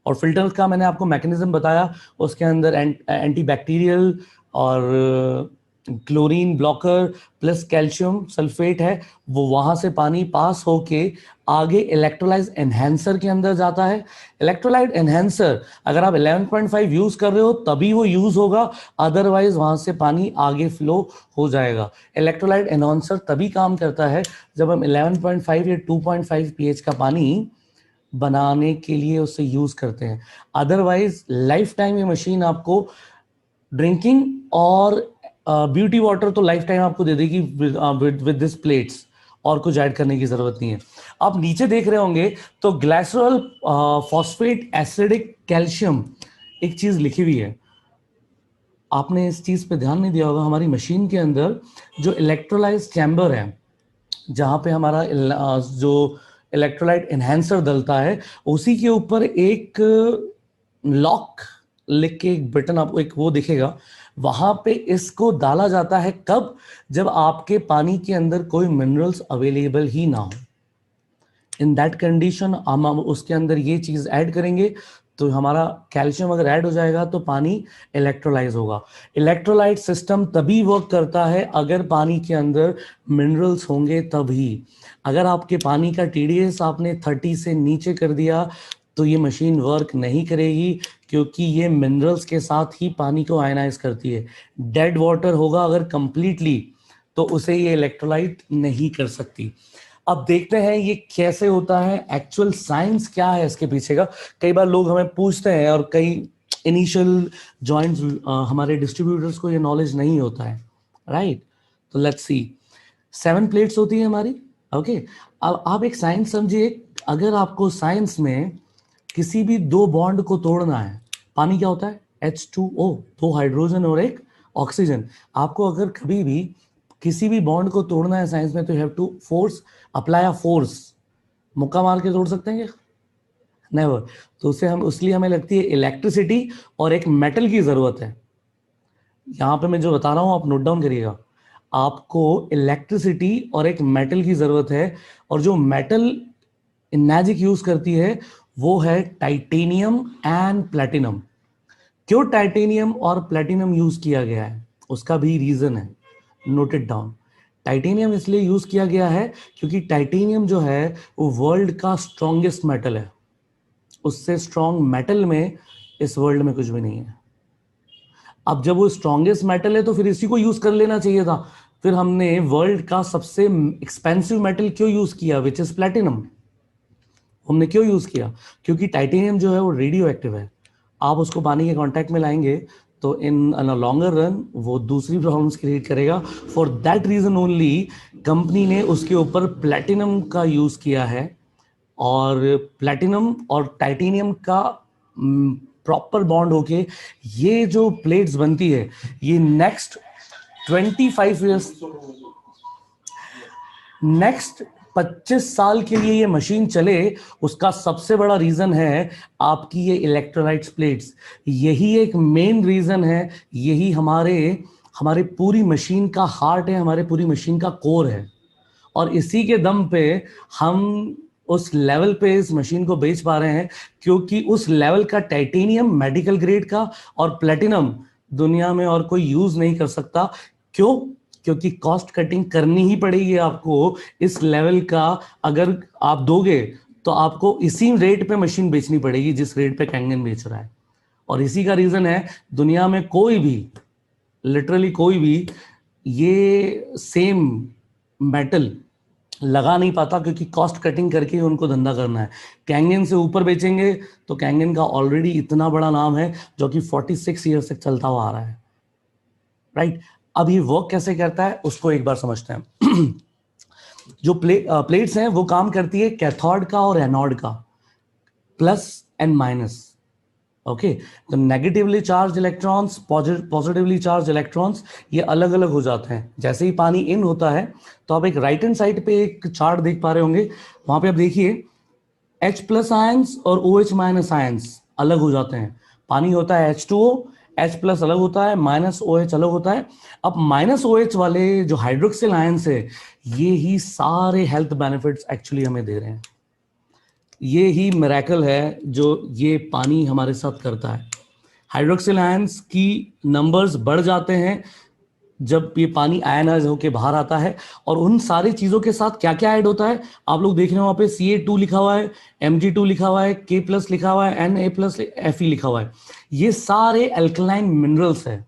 और फिल्टर्स का मैंने आपको मैकेनिज्म बताया। उसके अंदर एंटीबैक्टीरियल और chlorine blocker plus calcium sulphate है, वो वहां से पानी पास होके आगे इलेक्ट्रोलाइट एनहेंसर के अंदर जाता है। इलेक्ट्रोलाइट एनहेंसर अगर आप 11.5 यूज कर रहे हो तभी वो यूज होगा, अदरवाइज वहां से पानी आगे फ्लो हो जाएगा। इलेक्ट्रोलाइट एनहांसर तभी काम करता है जब हम 11.5 या 2.5 pH का पानी बनाने के लिए उसे यूज करते हैं। अदरवाइज लाइफ टाइम ये मशीन आपको ड्रिंकिंग और ब्यूटी वाटर तो लाइफ टाइम आपको दे देगी विद दिस प्लेट्स, और कुछ ऐड करने की जरूरत नहीं है। आप नीचे देख रहे होंगे तो ग्लाइसरॉल फॉस्फेट एसिडिक कैल्शियम एक चीज लिखी हुई है, आपने इस चीज पे ध्यान नहीं दिया होगा। हमारी मशीन के अंदर जो इलेक्ट्रोलाइज चैम्बर है जहां पे हमारा जो इलेक्ट्रोलाइट एनहांसर डलता है उसी के ऊपर एक लॉक लिख के एक बटन आपको एक वो दिखेगा, वहां पे इसको डाला जाता है। कब? जब आपके पानी के अंदर कोई मिनरल्स अवेलेबल ही ना हो। इन दैट कंडीशन हम उसके अंदर ये चीज ऐड करेंगे तो हमारा कैल्शियम अगर ऐड हो जाएगा तो पानी इलेक्ट्रोलाइज होगा। इलेक्ट्रोलाइट सिस्टम तभी वर्क करता है अगर पानी के अंदर मिनरल्स होंगे तभी। अगर आपके पानी का TDS आपने 30 से नीचे कर दिया तो ये मशीन वर्क नहीं करेगी, क्योंकि ये मिनरल्स के साथ ही पानी को आयनाइज करती है। डेड वाटर होगा अगर कंप्लीटली तो उसे ये इलेक्ट्रोलाइट नहीं कर सकती। अब देखते हैं ये कैसे होता है, एक्चुअल साइंस क्या है इसके पीछे का। कई बार लोग हमें पूछते हैं और कई इनिशियल जॉइंट्स हमारे डिस्ट्रीब्यूटर्स को ये नॉलेज नहीं होता है। राइट, तो लेट्स सी। 7 प्लेट्स होती है हमारी। ओके, अब आप एक साइंस समझिए। अगर आपको साइंस में किसी भी दो बॉन्ड को तोड़ना है, पानी क्या होता है? H2O, 2 हाइड्रोजन और एक ऑक्सीजन। आपको अगर कभी भी किसी भी बॉन्ड को तोड़ना है साइंस में तो you have to force, apply a force. मुक्का मार के तोड़ सकते हैं क्या? नेवर। तो उससे हम इसलिए हमें लगती है इलेक्ट्रिसिटी और एक मेटल की जरूरत है। यहां पे मैं जो बता रहा हूं आप नोट डाउन करिएगा, आपको इलेक्ट्रिसिटी और एक मेटल की जरूरत है, और जो मेटल मैजिक यूज करती है वो है टाइटेनियम एंड प्लेटिनम। क्यों टाइटेनियम और प्लेटिनम यूज किया गया है उसका भी रीजन है, नोट इट डाउन। टाइटेनियम इसलिए यूज किया गया है क्योंकि टाइटेनियम जो है वो वर्ल्ड का स्ट्रॉन्गेस्ट मेटल है। उससे स्ट्रॉन्ग मेटल में इस वर्ल्ड में कुछ भी नहीं है। अब जब वो स्ट्रॉन्गेस्ट मेटल है तो फिर इसी को यूज कर लेना चाहिए था। फिर हमने वर्ल्ड का सबसे एक्सपेंसिव मेटल क्यों यूज किया, विच इज प्लेटिनम। हमने क्यों यूज किया, क्योंकि टाइटेनियम जो है वो रेडियो एक्टिव है। आप उसको पानी के कांटेक्ट में लाएंगे तो इन लॉन्गर रन वो दूसरी प्रॉब्लम्स क्रिएट करेगा। For that reason only company ने उसके ऊपर प्लेटिनम का यूज किया है। और प्लेटिनम और टाइटेनियम का प्रॉपर बॉन्ड होके ये जो प्लेट्स बनती है, ये नेक्स्ट 25 ईयर्स, नेक्स्ट 25 साल के लिए ये मशीन चले, उसका सबसे बड़ा रीजन है आपकी ये इलेक्ट्रोलाइट्स प्लेट्स। यही एक मेन रीजन है, यही हमारे हमारे पूरी मशीन का हार्ट है, हमारे पूरी मशीन का कोर है। और इसी के दम पे हम उस लेवल पे इस मशीन को बेच पा रहे हैं, क्योंकि उस लेवल का टाइटेनियम मेडिकल ग्रेड का और प्लेटिनम दुनिया में और कोई यूज नहीं कर सकता। क्यों? क्योंकि कॉस्ट कटिंग करनी ही पड़ेगी आपको। इस लेवल का अगर आप दोगे तो आपको इसी रेट पे मशीन बेचनी पड़ेगी जिस रेट पे कैंगन बेच रहा है। और इसी का रीजन है दुनिया में कोई भी, लिटरली कोई भी ये सेम मेटल लगा नहीं पाता, क्योंकि कॉस्ट कटिंग करके ही उनको धंधा करना है। कैंगन से ऊपर बेचेंगे तो कैंगन का ऑलरेडी इतना बड़ा नाम है जो कि 46 ईयर से चलता हुआ आ रहा है, राइट। अब ये वर्क कैसे करता है उसको एक बार समझते हैं। जो प्लेट्स हैं वो काम करती है कैथोड का और एनोड का, प्लस एंड माइनस। ओके, तो negatively charge electrons, positively charge electrons, ये अलग अलग हो जाते हैं। जैसे ही पानी इन होता है तो आप एक राइट हैंड साइड पे एक चार्ट देख पा रहे होंगे, वहां पे आप देखिए H प्लस आयंस और OH माइनस आयंस अलग हो जाते हैं। पानी होता है H2O, H प्लस अलग होता है, माइनस OH अलग होता है। अब माइनस OH वाले जो हाइड्रोक्सिल आयंस है, ये ही सारे हेल्थ बेनिफिट्स एक्चुअली हमें दे रहे हैं। ये ही मिरेकल है जो ये पानी हमारे साथ करता है। हाइड्रोक्सिल आयंस की नंबर्स बढ़ जाते हैं जब ये पानी आयनाइज होकर बाहर आता है। और उन सारी चीजों के साथ क्या क्या ऐड होता है आप लोग देख रहे हो, वहां पे Ca2 लिखा हुआ है, Mg2 लिखा हुआ है, K प्लस लिखा हुआ है, Na प्लस Fe लिखा हुआ है। ये सारे अल्कलाइन मिनरल्स है।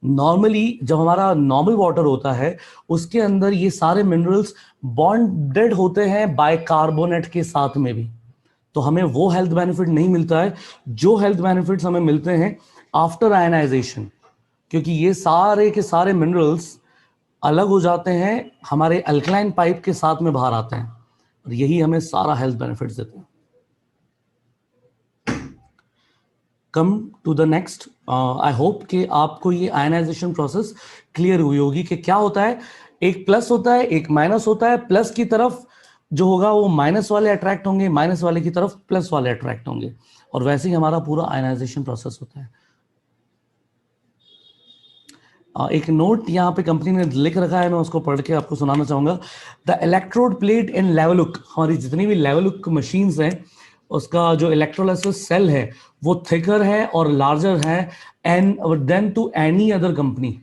नॉर्मली जब हमारा नॉर्मल वाटर होता है उसके अंदर ये सारे मिनरल्स बॉन्डेड होते हैं बाइकार्बोनेट के साथ में भी, तो हमें वो हेल्थ बेनिफिट नहीं मिलता है जो हेल्थ बेनिफिट्स हमें मिलते हैं आफ्टर आयनाइजेशन। क्योंकि ये सारे के सारे मिनरल्स अलग हो जाते हैं, हमारे अल्कलाइन पाइप के साथ में बाहर आते हैं, और यही हमें सारा हेल्थ बेनिफिट्स देते हैं। Come to the next, I hope कि आपको ये आयनाइजेशन प्रोसेस क्लियर हुई होगी कि क्या होता है। एक प्लस होता है, एक माइनस होता है। प्लस की तरफ जो होगा वो माइनस वाले अट्रैक्ट होंगे, माइनस वाले की तरफ प्लस वाले अट्रैक्ट होंगे, और वैसे ही हमारा पूरा आयनाइजेशन प्रोसेस होता है। एक नोट यहाँ पे कंपनी ने लिख रखा है, मैं उसको पढ़ के आपको सुनाना चाहूंगा। द इलेक्ट्रोड प्लेट इन लेवलुक, हमारी जितनी भी लेवलुक मशीन्स हैं उसका जो इलेक्ट्रोलाइसिस सेल है वो थिकर है और लार्जर है and then to any other company.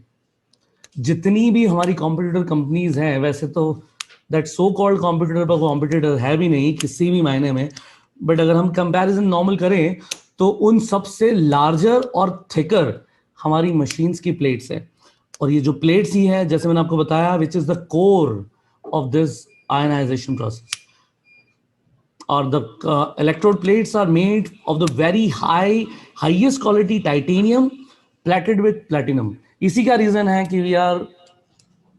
जितनी भी हमारी कॉम्पिटिटर कंपनीज हैं, वैसे तो दैट सो कॉल्ड कॉम्पिटिटर पर कॉम्पिटिटर है भी नहीं किसी भी मायने में, बट अगर हम कंपैरिजन नॉर्मल करें तो उन सबसे लार्जर और थिकर हमारी मशीन्स की प्लेट्स है। और ये जो प्लेट्स ही है जैसे मैंने आपको बताया, which is the core of this ionisation process. और the electrode plates are made of the very highest quality titanium plated with platinum. इसी का रीजन है कि we are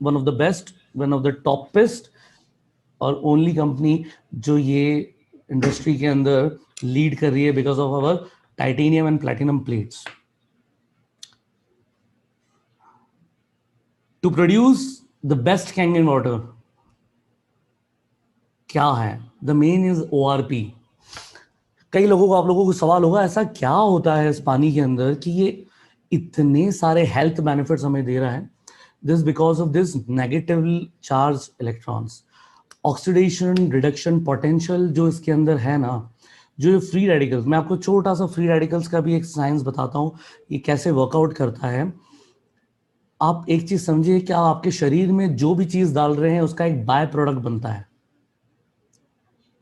one of the best, one of the toppest और only company जो ये industry के अंदर लीड कर रही है because of our titanium and platinum plates. To produce the best Kangen water क्या है, द मेन इज ORP। कई लोगों को, आप लोगों को सवाल होगा ऐसा क्या होता है इस पानी के अंदर कि ये इतने सारे हेल्थ बेनिफिट्स हमें दे रहा है. This because of this negative charge electrons. Oxidation reduction potential जो इसके अंदर है ना, जो फ्री रेडिकल्स, मैं आपको छोटा सा फ्री रेडिकल्स का भी एक साइंस बताता हूँ ये कैसे वर्कआउट करता है. आप एक चीज समझिए कि आप आपके शरीर में जो भी चीज डाल रहे हैं उसका एक बाय प्रोडक्ट बनता है.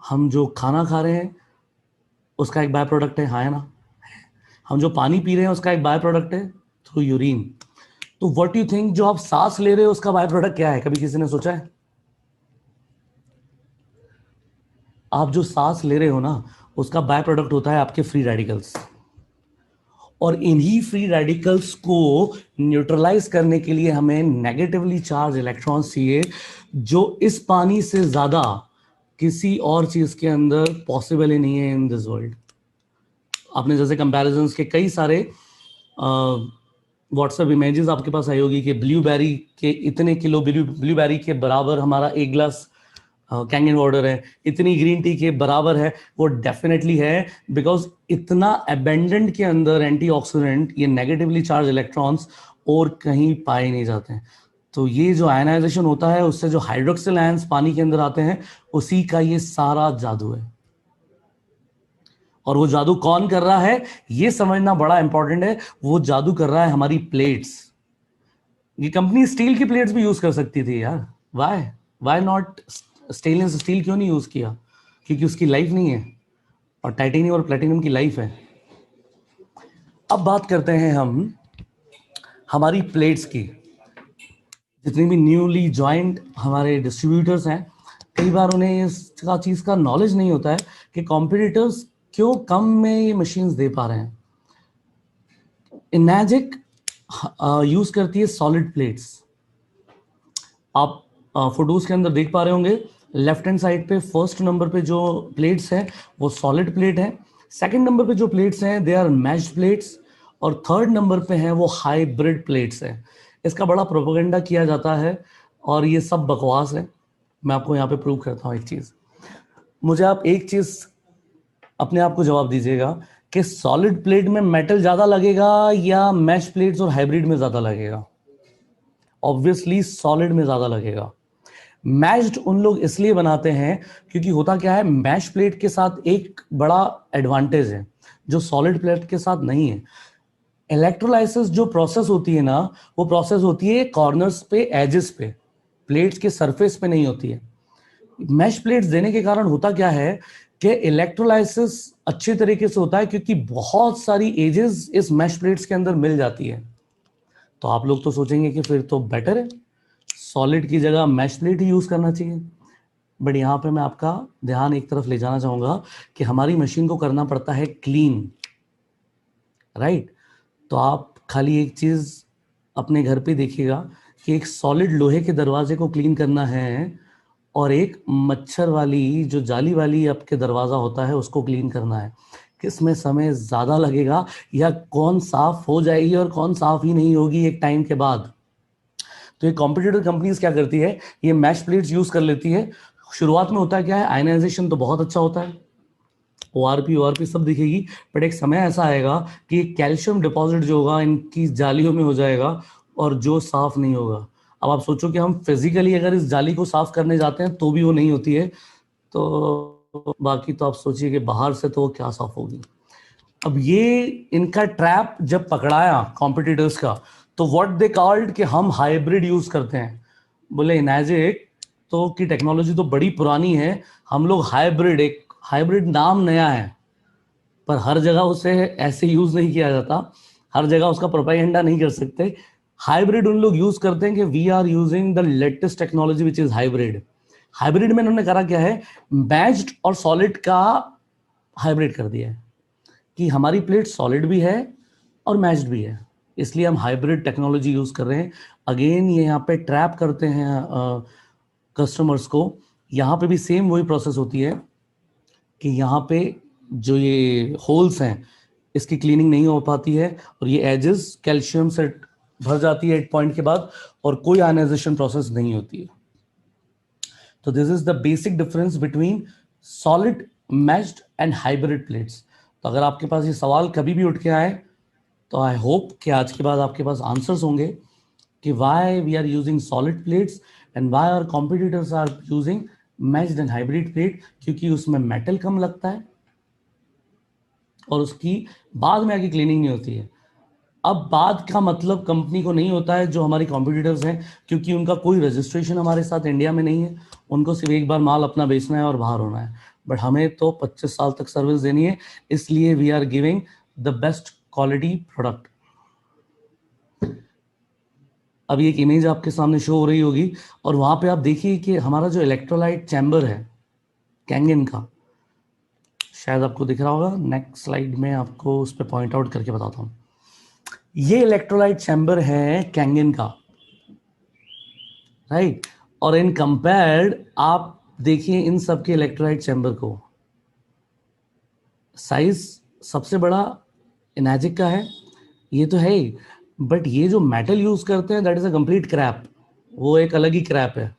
हम जो खाना खा रहे हैं उसका एक बाय प्रोडक्ट है, हाँ है ना. हम जो पानी पी रहे हैं उसका एक बाय प्रोडक्ट है थ्रू यूरिन. तो व्हाट यू थिंक जो आप सांस ले रहे हो उसका बाय प्रोडक्ट क्या है, कभी किसी ने सोचा है? आप जो सांस ले रहे हो ना उसका बाय प्रोडक्ट होता है आपके फ्री रेडिकल्स. और इन्हीं फ्री रेडिकल्स को न्यूट्रलाइज करने के लिए हमें नेगेटिवली चार्ज इलेक्ट्रॉन्स चाहिए, जो इस पानी से ज्यादा किसी और चीज के अंदर पॉसिबल ही नहीं है इन दिस वर्ल्ड. आपने जैसे कंपैरिजंस के कई सारे व्हाट्सएप इमेजेस आपके पास आई होगी कि ब्लूबेरी के इतने किलो ब्लूबेरी के बराबर हमारा एक ग्लास कैंगन वाटर है, इतनी ग्रीन टी के बराबर है. वो डेफिनेटली है, बिकॉज इतना अबेंडेंट के अंदर एंटीऑक्सीडेंट, ये नेगेटिवली चार्ज इलेक्ट्रॉन्स और कहीं पाए नहीं जाते हैं. तो ये जो आयनाइजेशन होता है उससे जो हाइड्रोक्सिल आयंस पानी के अंदर आते हैं, उसी का ये सारा जादू है. और वो जादू कौन कर रहा है ये समझना बड़ा इंपॉर्टेंट है. वो जादू कर रहा है हमारी प्लेट्स. ये कंपनी स्टील की प्लेट्स भी यूज कर सकती थी यार. Why why not stainless steel क्यों नहीं यूज किया? क्योंकि उसकी लाइफ नहीं है, और टाइटेनियम और प्लेटिनम की लाइफ है. अब बात करते हैं हम हमारी प्लेट्स की. जितनी भी न्यूली ज्वाइंट हमारे डिस्ट्रीब्यूटर्स हैं, कई बार उन्हें इसका चीज का नॉलेज नहीं होता है कि कॉम्पिटिटर्स क्यों कम में ये मशीन्स दे पा रहे हैं. इनैजिक यूज करती है सॉलिड प्लेट्स. आप फोटोज के अंदर देख पा रहे होंगे, लेफ्ट हैंड साइड पे फर्स्ट नंबर पे जो प्लेट्स हैं वो सॉलिड प्लेट है. सेकंड नंबर पे जो प्लेट्स हैं दे आर मैश्ड प्लेट्स. और थर्ड नंबर पे हैं वो हाइब्रिड प्लेट्स हैं. इसका बड़ा प्रोपेगेंडा किया जाता है और ये सब बकवास है. मैं आपको यहाँ पे प्रूव करता हूँ एक चीज. मुझे आप एक चीज अपने आप को जवाब दीजिएगा कि सॉलिड प्लेट में मेटल ज्यादा लगेगा या मैश प्लेट्स और हाइब्रिड में ज्यादा लगेगा? ऑब्वियसली सॉलिड में ज्यादा लगेगा. मैश्ड उन लोग इसलिए बनाते हैं क्योंकि होता क्या है, मैश प्लेट के साथ एक बड़ा एडवांटेज है जो सॉलिड प्लेट के साथ नहीं है. इलेक्ट्रोलाइसिस जो प्रोसेस होती है ना, वो प्रोसेस होती है कॉर्नर्स पे, एजेस पे, प्लेट्स के सरफेस पे नहीं होती है. मैश प्लेट्स देने के कारण होता क्या है कि इलेक्ट्रोलाइसिस अच्छे तरीके से होता है क्योंकि बहुत सारी एजेस इस मैश प्लेट्स के अंदर मिल जाती है. तो आप लोग तो सोचेंगे कि फिर तो बेटर है, सॉलिड की जगह मैश प्लेट ही यूज करना चाहिए. बट यहाँ पे मैं आपका ध्यान एक तरफ ले जाना चाहूंगा कि हमारी मशीन को करना पड़ता है क्लीन, राइट. तो आप खाली एक चीज अपने घर पे देखिएगा कि एक सॉलिड लोहे के दरवाजे को क्लीन करना है और एक मच्छर वाली जो जाली वाली आपके दरवाजा होता है उसको क्लीन करना है. किस में समय ज्यादा लगेगा या कौन साफ हो जाएगी और कौन साफ ही नहीं होगी एक टाइम के बाद? तो ये कॉम्पिटिटर कंपनीज क्या करती है, ये मैश प्लेट्स यूज कर लेती है. शुरुआत में होता क्या है, आयनाइजेशन तो बहुत अच्छा होता है, ओआरपी सब दिखेगी. बट एक समय ऐसा आएगा कि कैल्शियम डिपॉजिट जो होगा इनकी जालियों में हो जाएगा और जो साफ नहीं होगा. अब आप सोचो कि हम फिजिकली अगर इस जाली को साफ करने जाते हैं तो भी वो नहीं होती है, तो बाकी तो आप सोचिए कि बाहर से तो वो क्या साफ होगी. अब ये इनका ट्रैप जब पकड़ाया कॉम्पिटिटर्स का, तो व्हाट दे कॉल्ड कि हम हाइब्रिड यूज करते हैं. बोले इनैजिक तो की टेक्नोलॉजी तो बड़ी पुरानी है, हम लोग हाइब्रिड, एक हाइब्रिड नाम नया है पर हर जगह उसे ऐसे यूज नहीं किया जाता, हर जगह उसका प्रोपेगेंडा नहीं कर सकते. हाइब्रिड उन लोग यूज करते हैं कि we are using the latest technology which is hybrid. Hybrid में इन्होंने करा क्या है, मैच्ड और सॉलिड का हाइब्रिड कर दिया है कि हमारी प्लेट सॉलिड भी है और मैच्ड भी है, इसलिए हम हाइब्रिड टेक्नोलॉजी यूज कर रहे हैं. अगेन ये यहाँ पे ट्रैप करते हैं कस्टमर्स को. यहाँ पे भी सेम वही प्रोसेस होती है कि यहाँ पे जो ये होल्स हैं इसकी क्लीनिंग नहीं हो पाती है और ये एजेस कैल्शियम से भर जाती है एक पॉइंट के बाद और कोई आयनाइजेशन प्रोसेस नहीं होती है. तो this is the basic difference between solid matched and hybrid plates. तो अगर आपके पास ये सवाल कभी भी उठ के आए तो आई होप कि आज के बाद आपके पास आंसर्स होंगे कि why we are using solid plates and why our competitors are using matched and hybrid plate, क्योंकि उसमें मेटल कम लगता है और उसकी बाद में आगे क्लीनिंग नहीं होती है। अब बाद का मतलब कंपनी को नहीं होता है जो हमारी कॉम्पिटिटर्स हैं, क्योंकि उनका कोई रजिस्ट्रेशन हमारे साथ इंडिया में नहीं है, उनको सिर्फ एक बार माल अपना बेचना है और बाहर होना है। बट हमें तो 25 साल तक सर्विस देनी है, इसलिए we are giving the best quality product. अभी एक इमेज आपके सामने शो हो रही होगी और वहां पे आप देखिए कि हमारा जो इलेक्ट्रोलाइट चैम्बर है कैंगन का, शायद आपको दिख रहा होगा, नेक्स्ट स्लाइड में आपको उस पर पॉइंट आउट करके बताता हूं। ये इलेक्ट्रोलाइट चैम्बर है कैंगन का, राइट। और इन कंपेयर्ड आप देखिए इन सबके इलेक्ट्रोलाइट चैम्बर को, साइज सबसे बड़ा एनाजिक का है, ये तो है ही, बट ये जो मेटल यूज करते हैं that is a complete crap, वो एक अलग ही क्रैप है।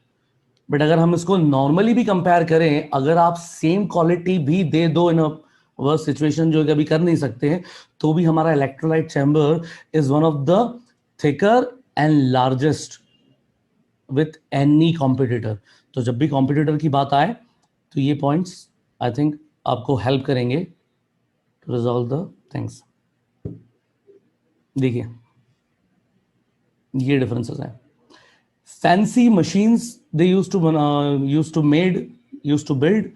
बट अगर हम इसको नॉर्मली भी कंपेयर करें, अगर आप सेम क्वालिटी भी दे दो इन अ सिचुएशन जो कभी कर नहीं सकते हैं, तो भी हमारा electrolyte chamber is one of the thicker and largest with any competitor. तो जब भी कॉम्पिटिटर की बात आए तो ये पॉइंट्स आई थिंक आपको हेल्प करेंगे टू रिजॉल्व द थिंग्स। देखिए ये डिफरेंसेस हैं। Fancy machines they use to build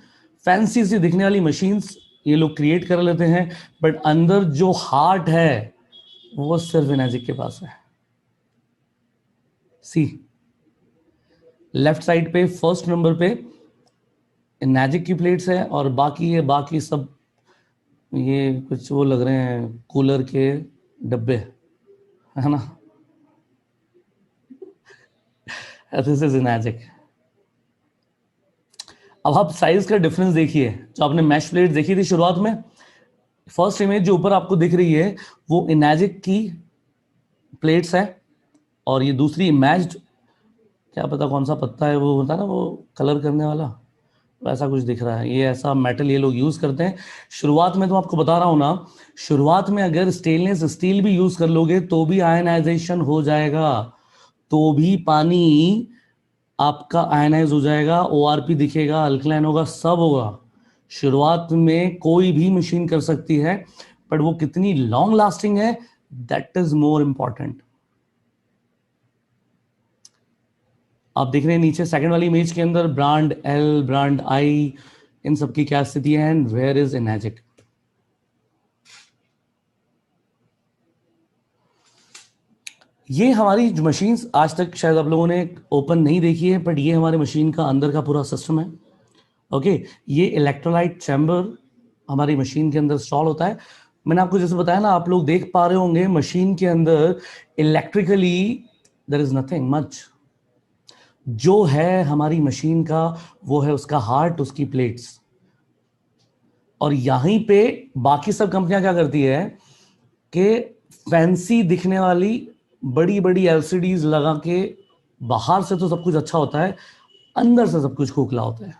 fancy सी दिखने वाली मशीन्स ये लोग क्रिएट कर लेते हैं, बट अंदर जो हार्ट है वो सिर्फ एनाजिक के पास है। सी लेफ्ट साइड पे फर्स्ट नंबर पे एनाजिक की प्लेट्स है और बाकी सब ये कुछ वो लग रहे हैं कूलर के डब्बे, है ना। This is Enagic. अब आप साइज का डिफरेंस देखिए, जो आपने मैश प्लेट देखी थी शुरुआत में, फर्स्ट इमेज जो ऊपर आपको दिख रही है वो एनाजिक की प्लेट्स है, और ये दूसरी मैच्ड, क्या पता कौन सा पत्ता है वो होता है ना वो कलर करने वाला, वैसा कुछ दिख रहा है। ये ऐसा मेटल ये लोग यूज करते हैं। शुरुआत में तो आपको बता रहा हूं ना, शुरुआत में अगर स्टेनलेस स्टील भी यूज कर लोगे तो भी आयनाइजेशन हो जाएगा, तो भी पानी आपका आयनाइज हो जाएगा, ओआरपी दिखेगा, अल्कलाइन होगा, सब होगा। शुरुआत में कोई भी मशीन कर सकती है, बट वो कितनी लॉन्ग लास्टिंग है दैट इज मोर इंपॉर्टेंट। आप देख रहे हैं नीचे सेकंड वाली इमेज के अंदर ब्रांड एल, ब्रांड आई, इन सबकी क्या स्थिति है एंड वेयर इज एनाजिक। ये हमारी मशीन्स आज तक शायद आप लोगों ने ओपन नहीं देखी है, बट ये हमारे मशीन का अंदर का पूरा सिस्टम है। ओके ये इलेक्ट्रोलाइट चैम्बर हमारी मशीन के अंदर इंस्टॉल होता है। मैंने आपको जैसे बताया ना, आप लोग देख पा रहे होंगे मशीन के अंदर electrically there is nothing much. जो है हमारी मशीन का वो है उसका हार्ट, उसकी प्लेट्स। और यहीं पे बाकी सब कंपनियां क्या करती है कि फैंसी दिखने वाली बड़ी बड़ी एलसीडीज लगा के, बाहर से तो सब कुछ अच्छा होता है, अंदर से सब कुछ खोखला होता है।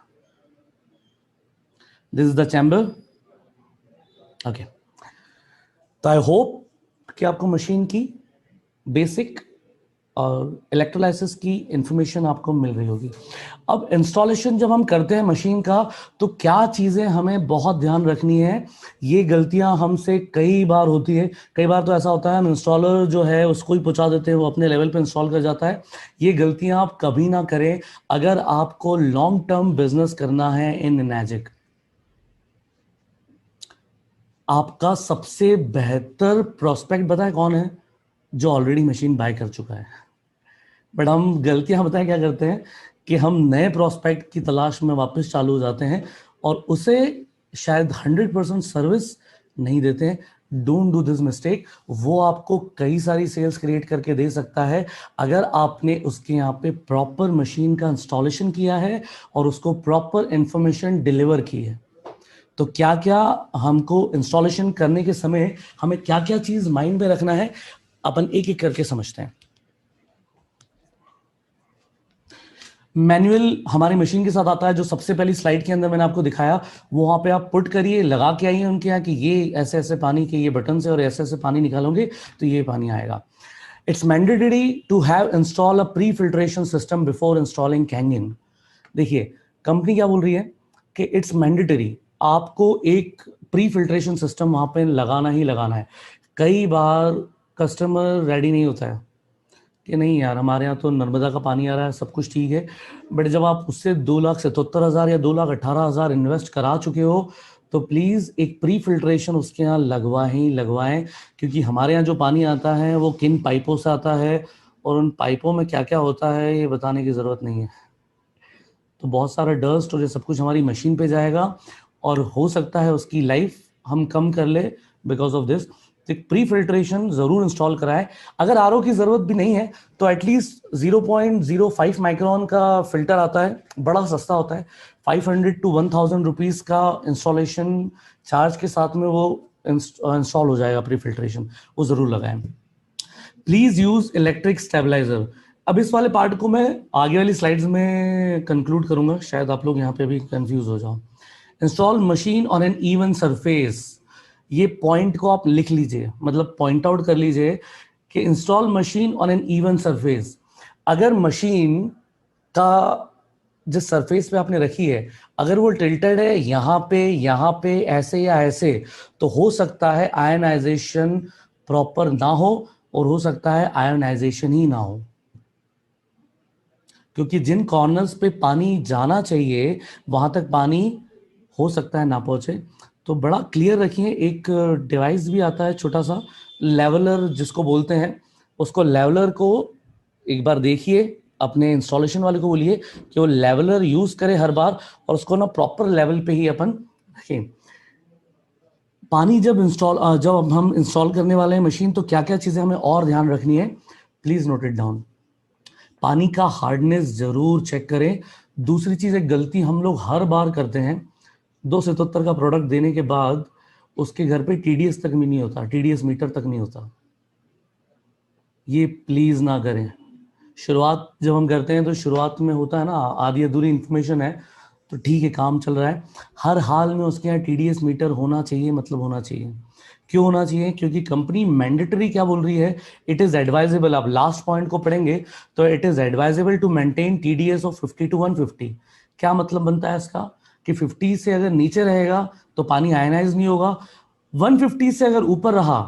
This is the chamber. Okay, तो आई होप कि आपको मशीन की बेसिक और इलेक्ट्रोलाइसिस की इंफॉर्मेशन आपको मिल रही होगी। अब इंस्टॉलेशन जब हम करते हैं मशीन का, तो क्या चीज़ें हमें बहुत ध्यान रखनी है। ये गलतियां हमसे कई बार होती है, कई बार तो ऐसा होता है हम इंस्टॉलर जो है उसको ही पहुंचा देते हैं, वो अपने लेवल पे इंस्टॉल कर जाता है। ये गलतियां आप कभी ना करें अगर आपको लॉन्ग टर्म बिजनेस करना है इन एनाजिक। आपका सबसे बेहतर प्रोस्पेक्ट बताए कौन है? जो ऑलरेडी मशीन बाय कर चुका है। बट हम गलतियां बताएं क्या करते हैं कि हम नए प्रोस्पेक्ट की तलाश में वापस चालू हो जाते हैं और उसे शायद 100% सर्विस नहीं देते हैं। Don't do this mistake. वो आपको कई सारी सेल्स क्रिएट करके दे सकता है अगर आपने उसके यहाँ पे प्रॉपर मशीन का इंस्टॉलेशन किया है और उसको प्रॉपर इंफॉर्मेशन डिलीवर की है। तो क्या क्या हमको इंस्टॉलेशन करने के समय हमें क्या क्या चीज माइंड में रखना है, अपन एक एक करके समझते हैं। मैनुअल हमारी मशीन के साथ आता है, जो सबसे पहली स्लाइड के अंदर मैंने आपको दिखाया, वो वहां पे आप पुट करिए, लगा के आइए उनके यहाँ कि ये ऐसे ऐसे पानी के ये बटन से और ऐसे ऐसे पानी निकालोगे तो ये पानी आएगा. It's mandatory to have install a pre filtration system before installing Kangen. देखिए कंपनी क्या बोल रही है कि इट्स मैंडेटरी, आपको एक प्री फिल्ट्रेशन सिस्टम वहां पे लगाना ही लगाना है. कई बार कस्टमर रेडी नहीं होता है कि नहीं यार हमारे यहाँ तो नर्मदा का पानी आ रहा है, सब कुछ ठीक है, बट जब आप उससे 2,77,000 या 2,18,000 इन्वेस्ट करा चुके हो तो प्लीज़ एक प्री फिल्ट्रेशन उसके यहाँ लगवाएं, क्योंकि हमारे यहाँ जो पानी आता है वो किन पाइपों से आता है और उन पाइपों में क्या क्या होता है ये बताने की ज़रूरत नहीं है. तो बहुत सारा डस्ट और ये सब कुछ हमारी मशीन पे जाएगा और हो सकता है उसकी लाइफ हम कम कर ले बिकॉज ऑफ दिस. तो प्री फिल्ट्रेशन जरूर इंस्टॉल कराएं. अगर आरओ की जरूरत भी नहीं है तो एटलीस्ट 0.05 माइक्रोन का फिल्टर आता है, बड़ा सस्ता होता है, 500 to 1,000 रुपीज का इंस्टॉलेशन चार्ज के साथ में वो इंस्टॉल हो जाएगा प्री फिल्ट्रेशन, वो जरूर लगाएं. Please use electric stabiliser. अब इस वाले पार्ट को मैं आगे वाली स्लाइड्स में कंक्लूड करूंगा, शायद आप लोग यहाँ पे भी कंफ्यूज हो जाओ. Install machine on an even surface. ये पॉइंट को आप लिख लीजिए, मतलब पॉइंट आउट कर लीजिए कि install machine on an even surface. अगर मशीन का जिस सरफेस पे आपने रखी है अगर वो टिल्टेड है यहाँ पे ऐसे या ऐसे, तो हो सकता है आयनाइजेशन प्रॉपर ना हो और हो सकता है आयनाइजेशन ही ना हो, क्योंकि जिन कॉर्नर्स पे पानी जाना चाहिए वहां तक पानी हो सकता है ना पहुंचे. तो बड़ा क्लियर रखिए. एक डिवाइस भी आता है छोटा सा, लेवलर जिसको बोलते हैं, उसको लेवलर को एक बार देखिए, अपने इंस्टॉलेशन वाले को बोलिए कि वो लेवलर यूज करे हर बार और उसको ना प्रॉपर लेवल पे ही अपन रखें. पानी जब हम इंस्टॉल करने वाले हैं मशीन, तो क्या क्या चीजें हमें और ध्यान रखनी है, प्लीज नोट इट डाउन. पानी का हार्डनेस जरूर चेक करें. दूसरी चीज, एक गलती हम लोग हर बार करते हैं, 277 का प्रोडक्ट देने के बाद उसके घर पे टीडीएस तक भी नहीं होता, टीडीएस मीटर तक नहीं होता. ये प्लीज ना करें. शुरुआत जब हम करते हैं तो शुरुआत में होता है ना, आधी अधूरी इंफॉर्मेशन है तो ठीक है काम चल रहा है, हर हाल में उसके यहाँ टीडीएस मीटर होना चाहिए, मतलब होना चाहिए. क्यों होना चाहिए? क्योंकि कंपनी मैंडेटरी क्या बोल रही है, इट इज एडवाइजेबल. आप लास्ट पॉइंट को पढ़ेंगे तो it is advisable to maintain TDS of 50 to 150. क्या मतलब बनता है इसका कि 50 से अगर नीचे रहेगा तो पानी आयनाइज नहीं होगा, 150 से अगर ऊपर रहा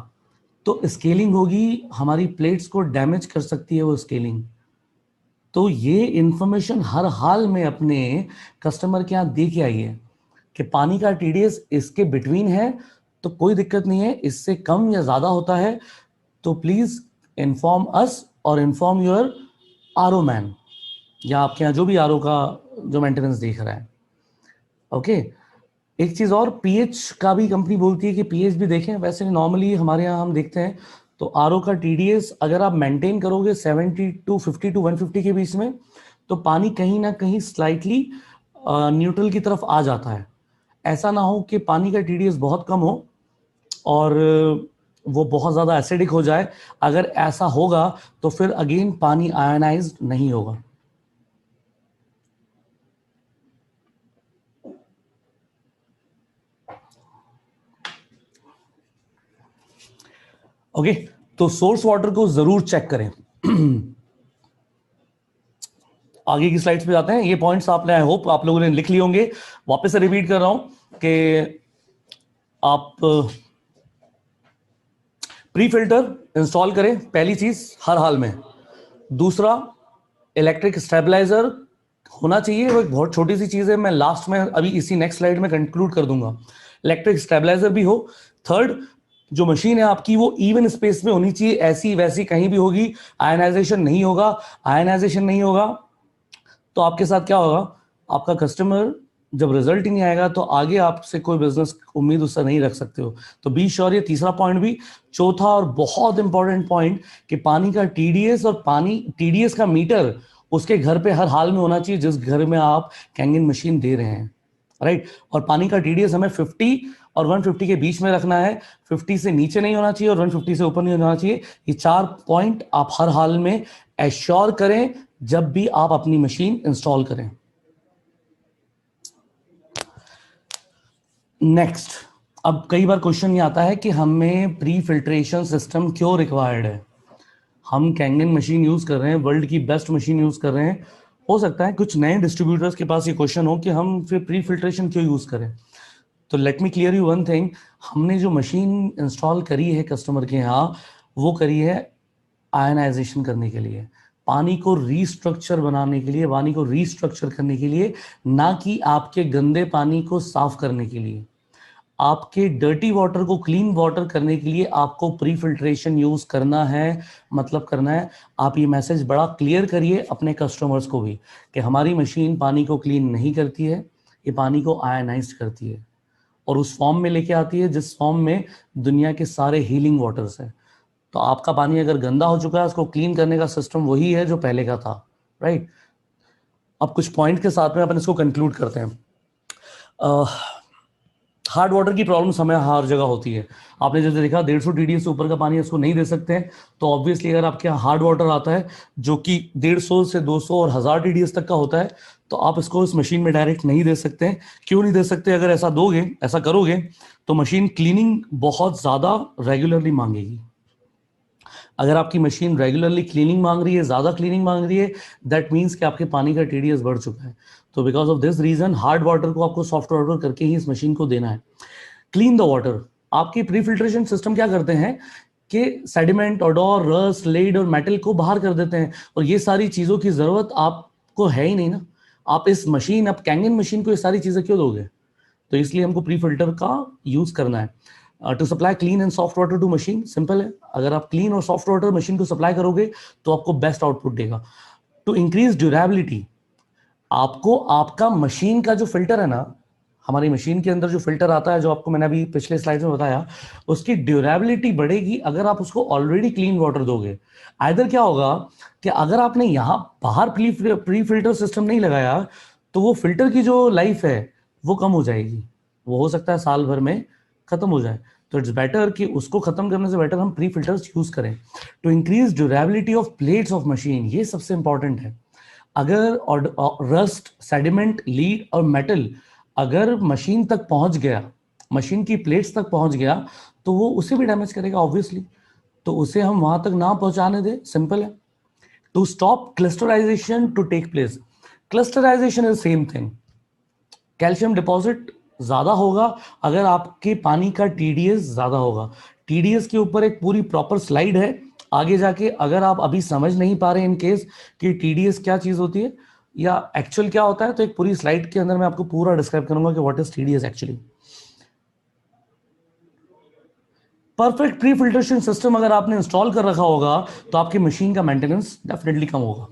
तो स्केलिंग होगी, हमारी प्लेट्स को डैमेज कर सकती है वो स्केलिंग. तो ये इंफॉर्मेशन हर हाल में अपने कस्टमर के यहाँ दे के आइए कि पानी का टीडीएस इसके बिटवीन है तो कोई दिक्कत नहीं है, इससे कम या ज्यादा होता है तो प्लीज इन्फॉर्म अस और इन्फॉर्म योर आरओ मैन, या आपके यहाँ जो भी आरओ का जो मेंटेनेंस देख रहा है. ओके. एक चीज और, पीएच का भी कंपनी बोलती है कि पीएच भी देखें. वैसे नॉर्मली हमारे यहाँ हम देखते हैं तो आरओ का टीडीएस अगर आप मेंटेन करोगे 70 to 50 to 150 के बीच में, तो पानी कहीं ना कहीं स्लाइटली न्यूट्रल की तरफ आ जाता है. ऐसा ना हो कि पानी का टीडीएस बहुत कम हो और वो बहुत ज़्यादा एसिडिक हो जाए. अगर ऐसा होगा तो फिर अगेन पानी आयनाइज्ड नहीं होगा. ओके. तो सोर्स वाटर को जरूर चेक करें. आगे की स्लाइड्स पे जाते हैं. ये पॉइंट्स आपने, आई होप आप लोगों ने लिख लिए होंगे. वापस से रिपीट कर रहा हूं कि आप प्री फिल्टर इंस्टॉल करें, पहली चीज हर हाल में. दूसरा, इलेक्ट्रिक स्टेबलाइजर होना चाहिए, वो एक बहुत छोटी सी चीज है, मैं लास्ट में अभी इसी नेक्स्ट स्लाइड में कंक्लूड कर दूंगा. इलेक्ट्रिक स्टेबलाइजर भी हो. थर्ड, जो मशीन है आपकी वो इवन स्पेस में होनी चाहिए, ऐसी वैसी कहीं भी होगी आयनाइजेशन नहीं होगा. आयनाइजेशन नहीं होगा तो आपके साथ क्या होगा, आपका कस्टमर जब रिजल्ट ही नहीं आएगा तो आगे आपसे कोई बिजनेस उम्मीद उससे नहीं रख सकते हो. तो बी श्योर. ये तीसरा पॉइंट भी. चौथा और बहुत इंपॉर्टेंट पॉइंट कि पानी का टीडीएस और पानी टीडीएस का मीटर उसके घर पे हर हाल में होना चाहिए जिस घर में आप कैंगिन मशीन दे रहे हैं, राइट. और पानी का टीडीएस हमें 50 और 150 के बीच में रखना है, 50 से नीचे नहीं होना चाहिए और 150 से ऊपर नहीं होना चाहिए. ये 4 पॉइंट आप हर हाल में एश्योर करें जब भी आप अपनी मशीन इंस्टॉल करें। नेक्स्ट, अब कई बार क्वेश्चन ये आता है कि हमें प्री फिल्ट्रेशन सिस्टम क्यों रिक्वायर्ड है। हम कैंगन मशीन यूज कर रहे हैं, वर्ल्ड की बेस्ट मशीन यूज कर रहे हैं। हो सकता है कुछ नए डिस्ट्रीब्यूटर्स के पास ये क्वेश्चन हो कि हम फिर प्री फिल्ट्रेशन क्यों यूज करें। तो let me clear you one thing, हमने जो मशीन इंस्टॉल करी है कस्टमर के यहाँ, वो करी है आयनाइजेशन करने के लिए, पानी को रीस्ट्रक्चर बनाने के लिए, पानी को रीस्ट्रक्चर करने के लिए, ना कि आपके गंदे पानी को साफ करने के लिए। आपके डर्टी वाटर को क्लीन वाटर करने के लिए आपको प्री फिल्ट्रेशन यूज करना है, मतलब करना है। आप ये मैसेज बड़ा क्लियर करिए अपने कस्टमर्स को भी कि हमारी मशीन पानी को क्लीन नहीं करती है, ये पानी को आयनाइज करती है और उस फॉर्म में लेके आती है जिस फॉर्म में दुनिया के सारे हीलिंग वाटर्स है। तो आपका पानी अगर गंदा हो चुका है, उसको क्लीन करने का सिस्टम वही है जो पहले का था, राइट। अब कुछ पॉइंट के साथ में अपन इसको कंक्लूड करते हैं। हार्ड वाटर की प्रॉब्लम हमें हर जगह होती है। आपने जैसे देखा 150 टीडीएस से ऊपर का पानी इसको नहीं दे सकते हैं। तो ऑब्वियसली अगर आपके यहाँ हार्ड वाटर आता है जो कि 150 से 200 और 1000 टीडीएस तक का होता है, तो आप इसको इस मशीन में डायरेक्ट नहीं दे सकते हैं। क्यों नहीं दे सकते? अगर ऐसा दोगे, ऐसा करोगे, तो मशीन क्लीनिंग बहुत ज़्यादा रेगुलरली मांगेगी। अगर आपकी मशीन रेगुलरली क्लीनिंग मांग रही है, ज़्यादा क्लीनिंग मांग रही है, दैट मीन्स कि आपके पानी का टीडीएस बढ़ चुका है। तो because of this reason hard water को आपको सॉफ्ट वाटर करके ही इस मशीन को देना है। क्लीन द वाटर, आपकी प्री फिल्ट्रेशन सिस्टम क्या करते हैं कि सेडिमेंट, ओडोर, रस्ट, लेड और मेटल को बाहर कर देते हैं। और ये सारी चीज़ों की ज़रूरत आपको है ही नहीं ना। आप इस मशीन, आप कैंगन मशीन को ये सारी चीज़ें क्यों दोगे? तो इसलिए हमको प्री फिल्टर का यूज़ करना है। To supply clean and soft water to machine, simple है। अगर आप क्लीन और सॉफ्ट वाटर मशीन को सप्लाई करोगे तो आपको बेस्ट आउटपुट देगा। टू इंक्रीज ड्यूरेबिलिटी, आपको आपका मशीन का जो फिल्टर है ना, हमारी मशीन के अंदर जो फिल्टर आता है, जो आपको मैंने अभी पिछले स्लाइड में बताया, उसकी ड्यूरेबिलिटी बढ़ेगी अगर आप उसको ऑलरेडी क्लीन वाटर दोगे। आइदर क्या होगा कि अगर आपने यहाँ बाहर प्री फिल्टर सिस्टम नहीं लगाया तो वो फिल्टर की जो लाइफ है वो कम हो जाएगी, वो हो सकता है साल भर में खत्म हो जाए। तो इट्स बेटर कि उसको खत्म करने से बेटर हम प्री फिल्टर्स यूज करें। To increase durability of plates of machine, ये सबसे इंपॉर्टेंट है। अगर रस्ट, सेडिमेंट, लीड और मेटल अगर मशीन तक पहुंच गया, मशीन की प्लेट्स तक पहुंच गया, तो वो उसे भी डैमेज करेगा ऑब्वियसली। तो उसे हम वहां तक ना पहुंचाने दें, सिंपल है। To stop clusterisation to take place, clusterisation is same thing. Calcium deposit ज्यादा होगा अगर आपके पानी का टीडीएस ज्यादा होगा। टीडीएस के ऊपर एक पूरी प्रॉपर स्लाइड है आगे जाके, अगर आप अभी समझ नहीं पा रहे इन केस कि टीडीएस क्या चीज होती है या एक्चुअल क्या होता है, तो एक पूरी स्लाइड के अंदर मैं आपको पूरा डिस्क्राइब करूंगा कि what is TDS actually. Perfect pre filtration system अगर आपने इंस्टॉल कर रखा होगा तो आपकी मशीन का मेंटेनेंस डेफिनेटली कम होगा।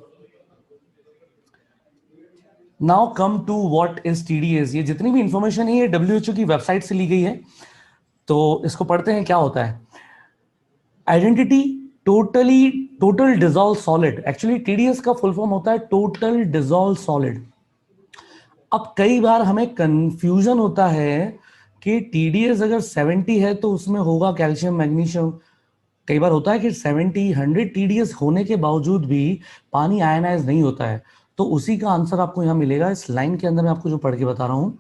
Now come to what is TDS. ये जितनी भी इंफॉर्मेशन है ये डब्ल्यूएचओ की वेबसाइट से ली गई है, तो इसको पढ़ते हैं क्या होता है। Identity, total dissolve solid. Actually TDS का फुल फॉर्म होता है टोटल डिजॉल्व सॉलिड। अब कई बार हमें कंफ्यूजन होता है कि टीडीएस अगर 70 है तो उसमें होगा कैल्शियम, मैग्नीशियम। कई बार होता है कि 70, 100 टीडीएस होने के बावजूद भी पानी आयनाइज नहीं होता है। तो उसी का आंसर आपको यहाँ मिलेगा इस लाइन के अंदर, मैं आपको जो पढ़ के बता रहा हूँ।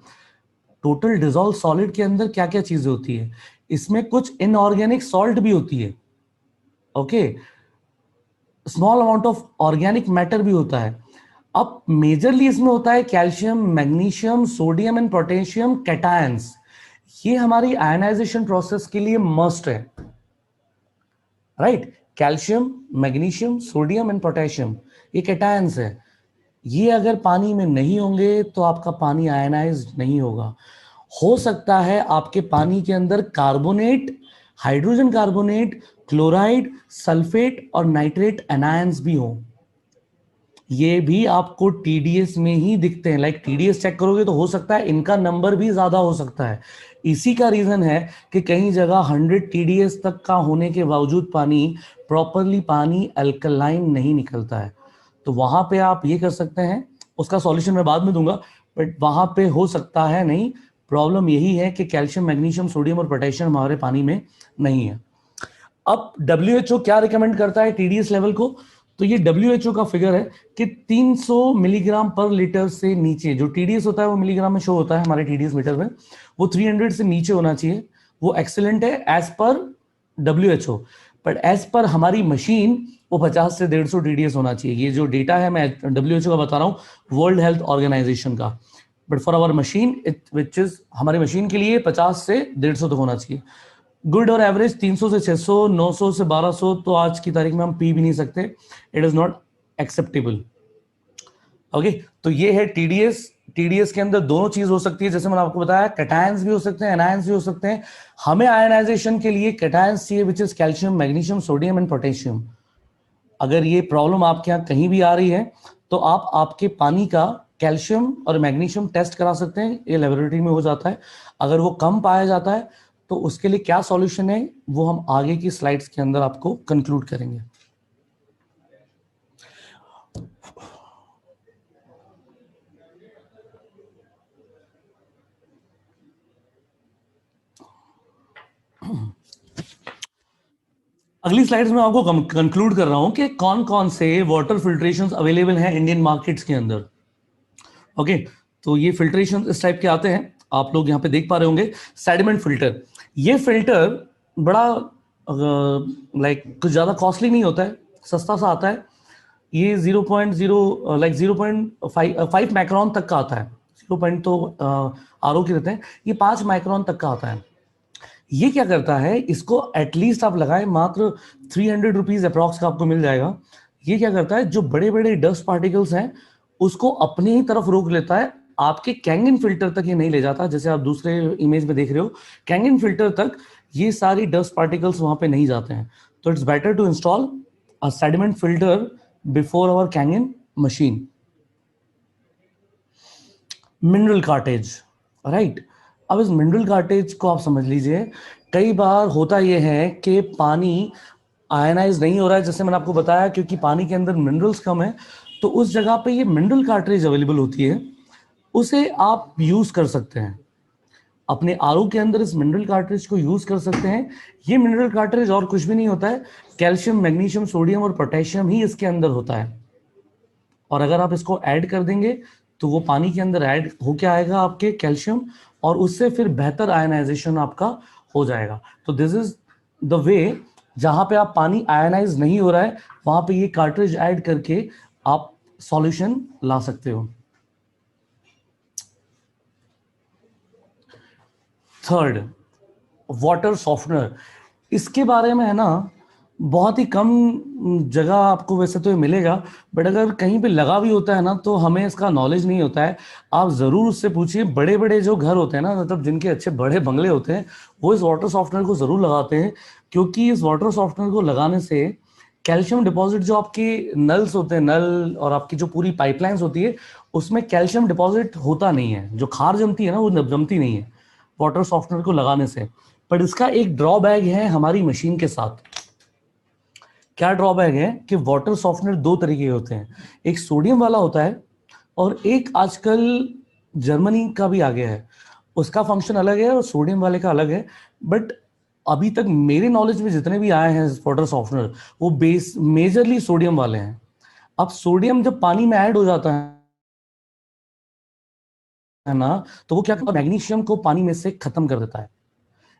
टोटल डिजॉल्व सॉलिड के अंदर क्या क्या चीजें होती है, इसमें कुछ इनऑर्गेनिक सॉल्ट भी होती है, okay, small amount of organic matter भी होता है। अब मेजरली इसमें होता है calcium, magnesium, sodium and potassium cations. ये हमारी आयनाइजेशन प्रोसेस के लिए मस्ट है, right. Calcium, magnesium, sodium and potassium ये कैटायंस है। ये अगर पानी में नहीं होंगे तो आपका पानी आयनाइज नहीं होगा। हो सकता है आपके पानी के अंदर carbonate, hydrogen carbonate, chloride, sulphate और नाइट्रेट एनायंस भी हो। ये भी आपको टीडीएस में ही दिखते हैं। लाइक टीडीएस चेक करोगे तो हो सकता है इनका नंबर भी ज्यादा हो सकता है। इसी का रीजन है कि कई जगह 100 टीडीएस तक का होने के बावजूद पानी प्रॉपरली, पानी अल्कलाइन नहीं निकलता है। तो वहां पे आप ये कर सकते हैं, उसका सॉल्यूशन मैं बाद में दूंगा, बट वहां पे हो सकता है नहीं। प्रॉब्लम यही है कि कैल्शियम, मैग्नीशियम, सोडियम और पोटेशियम हमारे पानी में नहीं है। अब डब्ल्यूएचओ क्या रिकमेंड करता है टीडीएस लेवल को, तो ये WHO का फिगर है कि 300 मिलीग्राम पर लीटर से नीचे, जो TDS होता है वो मिलीग्राम में शो होता है हमारे TDS मीटर में, वो 300 से नीचे होना चाहिए, वो एक्सीलेंट है as per WHO। But as per हमारी मशीन वो 50 से 150 TDS होना चाहिए। ये जो डेटा है मैं WHO का बता रहा हूँ, वर्ल्ड हेल्थ ऑर्गेनाइजेशन का। But for our machine which is, हमारी मशीन के लिए 50 से 150 तक होना चाहिए। गुड और एवरेज 300 से 600, 900 से 1200 तो आज की तारीख में हम पी भी नहीं सकते, it is not acceptable. Okay, तो ये है टीडीएस। टीडीएस के अंदर दोनों चीज हो सकती है, जैसे मैंने आपको बताया, कैटायंस भी हो सकते हैं, एनायंस भी हो सकते हैं। हमें आयनाइजेशन के लिए कैटायंस चाहिए, which is calcium, magnesium, sodium and potassium. अगर ये प्रॉब्लम आपके यहाँ कहीं भी आ रही है तो आप आपके पानी का कैल्शियम और मैग्नीशियम टेस्ट करा सकते हैं, ये लेबोरेटरी में हो जाता है। अगर वो कम पाया जाता है तो उसके लिए क्या सॉल्यूशन है वो हम आगे की स्लाइड्स के अंदर आपको कंक्लूड करेंगे। अगली स्लाइड्स में आपको कंक्लूड कर रहा हूं कि कौन कौन से वाटर फिल्ट्रेशन अवेलेबल हैं इंडियन मार्केट्स के अंदर। ओके, तो ये फिल्ट्रेशन इस टाइप के आते हैं, आप लोग यहाँ पे देख पा रहे होंगे। सेडिमेंट फिल्टर, ये फिल्टर बड़ा लाइक कुछ ज़्यादा कॉस्टली नहीं होता है, सस्ता सा आता है। ये 0.0 लाइक 0.5 माइक्रोन तक का आता है। 0. तो RO के रहते हैं, ये 5 माइक्रोन तक का आता है। ये क्या करता है, इसको एटलीस्ट आप लगाएं, मात्र 300 रुपीज अप्रॉक्स का आपको मिल जाएगा। ये क्या करता है, जो बड़े बड़े डस्ट पार्टिकल्स हैं उसको अपनी ही तरफ रोक लेता है, आपके कैंगन फिल्टर तक ये नहीं ले जाता। जैसे आप दूसरे इमेज में देख रहे हो, कैंगन फिल्टर तक ये सारी डस्ट पार्टिकल्स वहां पे नहीं जाते हैं। तो it's better to install a sediment filter before our Kangen machine. Mineral cartridge, right. अब इस मिनरल कार्टेज को आप समझ लीजिए, कई बार होता यह है कि पानी आयनाइज नहीं हो रहा है, जैसे मैंने आपको बताया, क्योंकि पानी के अंदर मिनरल्स कम है। तो उस जगह पे ये मिनरल कार्ट्रिज अवेलेबल होती है, उसे आप यूज कर सकते हैं अपने आरओ के अंदर। इस मिनरल कार्ट्रिज को यूज कर सकते हैं। ये मिनरल कार्ट्रिज और कुछ भी नहीं होता है, कैल्शियम, मैग्नीशियम, सोडियम और पोटेशियम ही इसके अंदर होता है। और अगर आप इसको ऐड कर देंगे तो वो पानी के अंदर ऐड होके आएगा आपके कैल्शियम, और उससे फिर बेहतर आयनाइजेशन आपका हो जाएगा। तो दिस इज द वे, जहां पे आप पानी आयनाइज नहीं हो रहा है वहां पे ये कार्ट्रिज ऐड करके आप सॉल्यूशन ला सकते हो। Third, water softener. इसके बारे में है ना, बहुत ही कम जगह आपको वैसे तो ये मिलेगा, बट अगर कहीं पे लगा भी होता है ना तो हमें इसका नॉलेज नहीं होता है। आप ज़रूर उससे पूछिए, बड़े बड़े जो घर होते हैं ना, मतलब जिनके अच्छे बड़े बंगले होते हैं, वो इस वाटर सॉफ्टनर को ज़रूर लगाते हैं। क्योंकि इस वाटर सॉफ्टनर को लगाने से कैल्शियम डिपॉजिट, जो आपके नल्स होते हैं, नल और आपकी जो पूरी पाइपलाइंस होती है, उसमें कैल्शियम डिपॉजिट होता नहीं है। जो खार जमती है ना, वो जमती नहीं है वाटर सॉफ्टनर को लगाने से। पर इसका एक ड्रॉबैक है हमारी मशीन के साथ। क्या ड्रॉबैक है कि वाटर सॉफ्टनर दो तरीके के होते हैं, एक सोडियम वाला होता है और एक आजकल जर्मनी का भी आ गया है, उसका फंक्शन अलग है और सोडियम वाले का अलग है। बट अभी तक मेरे नॉलेज में जितने भी आए हैं वाटर सॉफ्टनर, वो बेस मेजरली सोडियम वाले हैं। अब सोडियम जब पानी में ऐड हो जाता है ना, तो वो क्या करता है, मैग्नीशियम को पानी में से खत्म कर देता है।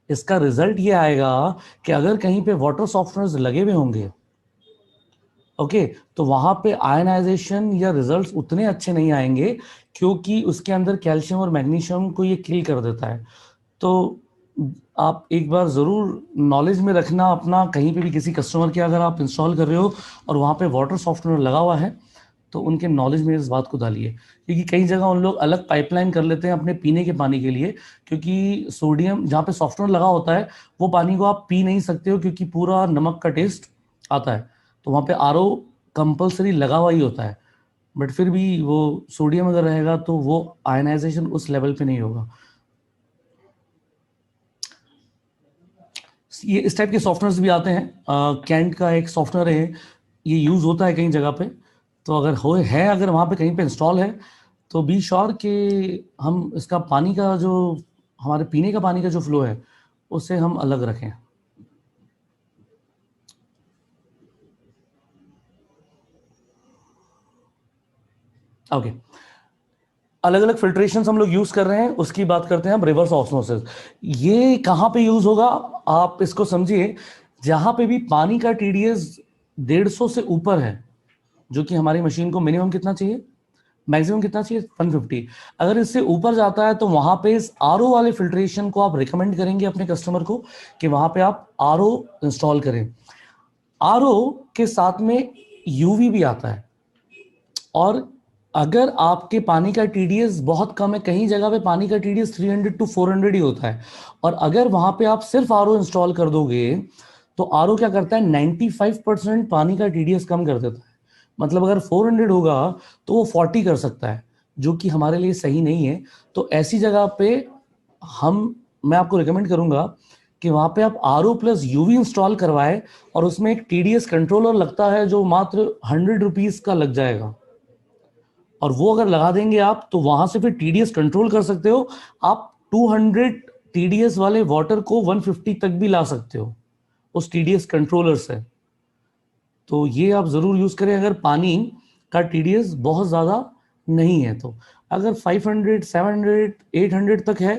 इसका रिजल्ट ये आएगा कि अगर कहीं पे वाटर सॉफ्टनर्स लगे हुए होंगे, ओके, तो वहां पे आयनाइजेशन या रिजल्ट्स उतने अच्छे नहीं आएंगे, क्योंकि उसके अंदर कैल्शियम और मैग्नीशियम को ये किल कर देता है। तो आप एक बार ज़रूर नॉलेज में रखना अपना, कहीं पे भी किसी कस्टमर के अगर आप इंस्टॉल कर रहे हो और वहाँ पे वाटर सॉफ्टवेयर लगा हुआ है, तो उनके नॉलेज में इस बात को डालिए। क्योंकि कई जगह उन लोग अलग पाइपलाइन कर लेते हैं अपने पीने के पानी के लिए, क्योंकि सोडियम जहाँ पे सॉफ्टवेयर लगा होता है वो पानी को आप पी नहीं सकते हो, क्योंकि पूरा नमक का टेस्ट आता है। तो वहाँ पे RO कंपलसरी लगा हुआ ही होता है, बट फिर भी वो सोडियम अगर रहेगा तो वो आयनाइजेशन उस लेवल पे नहीं होगा। ये इस टाइप के सॉफ्टवेयर भी आते हैं, कैंट का एक सॉफ्टवेयर है, ये यूज होता है कई जगह पे। तो अगर हो है, अगर वहाँ पे कहीं पे इंस्टॉल है, तो बी श्योर कि हम इसका पानी का जो, हमारे पीने का पानी का जो फ्लो है उसे हम अलग रखें। ओके, अलग अलग फिल्ट्रेशन हम लोग यूज कर रहे हैं, उसकी बात करते हैं हम रिवर्स ऑस्मोसिस। ये कहाँ पे यूज होगा आप इसको समझिए, जहां पे भी पानी का टीडीएस 150 से ऊपर है, जो कि हमारी मशीन को मिनिमम कितना चाहिए, मैक्सिमम कितना चाहिए 150, अगर इससे ऊपर जाता है तो वहां पे इस आरओ वाले फिल्ट्रेशन को आप रिकमेंड करेंगे अपने कस्टमर को कि वहां पे आप आरओ इंस्टॉल करें। आरओ के साथ में यूवी भी आता है, और अगर आपके पानी का टीडीएस बहुत कम है, कहीं जगह पे पानी का टीडीएस 300 टू 400 ही होता है, और अगर वहां पे आप सिर्फ आरओ इंस्टॉल कर दोगे तो आरओ क्या करता है, 95% पानी का टीडीएस कम कर देता है। मतलब अगर 400 होगा तो वो 40 कर सकता है, जो कि हमारे लिए सही नहीं है। तो ऐसी जगह पे मैं आपको रिकमेंड करूंगा कि वहां पे आप आरओ प्लस यूवी इंस्टॉल करवाए, और उसमें एक टीडीएस कंट्रोलर लगता है जो मात्र 100 रुपीज का लग जाएगा, और वो अगर लगा देंगे आप तो वहां से फिर टीडीएस कंट्रोल कर सकते हो। आप 200 टीडीएस वाले वाटर को 150 तक भी ला सकते हो उस टीडीएस कंट्रोलर से। तो ये आप जरूर यूज करें अगर पानी का टीडीएस बहुत ज्यादा नहीं है तो। अगर 500 700 800 तक है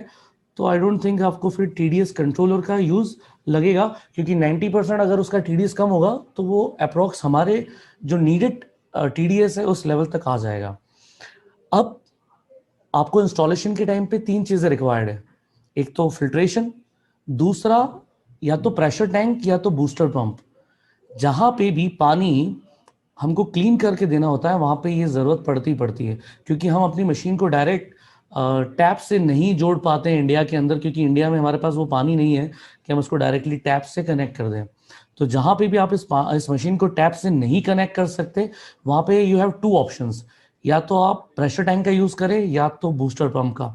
तो आई डोंट थिंक आपको फिर टीडीएस कंट्रोलर का यूज लगेगा, क्योंकि 90% अगर उसका टीडीएस कम होगा तो वो अप्रोक्स हमारे जो नीडेड टीडीएस है उस लेवल तक आ जाएगा। अब आपको इंस्टॉलेशन के टाइम पे 3 चीजें रिक्वायर्ड है, एक तो फिल्ट्रेशन, दूसरा या तो प्रेशर टैंक या तो बूस्टर पंप। जहां पे भी पानी हमको क्लीन करके देना होता है वहां पे ये जरूरत पड़ती है, क्योंकि हम अपनी मशीन को डायरेक्ट टैप से नहीं जोड़ पाते हैं इंडिया के अंदर, क्योंकि इंडिया में हमारे पास वो पानी नहीं है कि हम उसको डायरेक्टली टैप से कनेक्ट कर दें। तो जहां पे भी आप इस मशीन को टैप से नहीं कनेक्ट कर सकते, वहां पे यू हैव 2 ऑप्शंस, या तो आप प्रेशर टैंक का यूज करें या तो बूस्टर पंप का।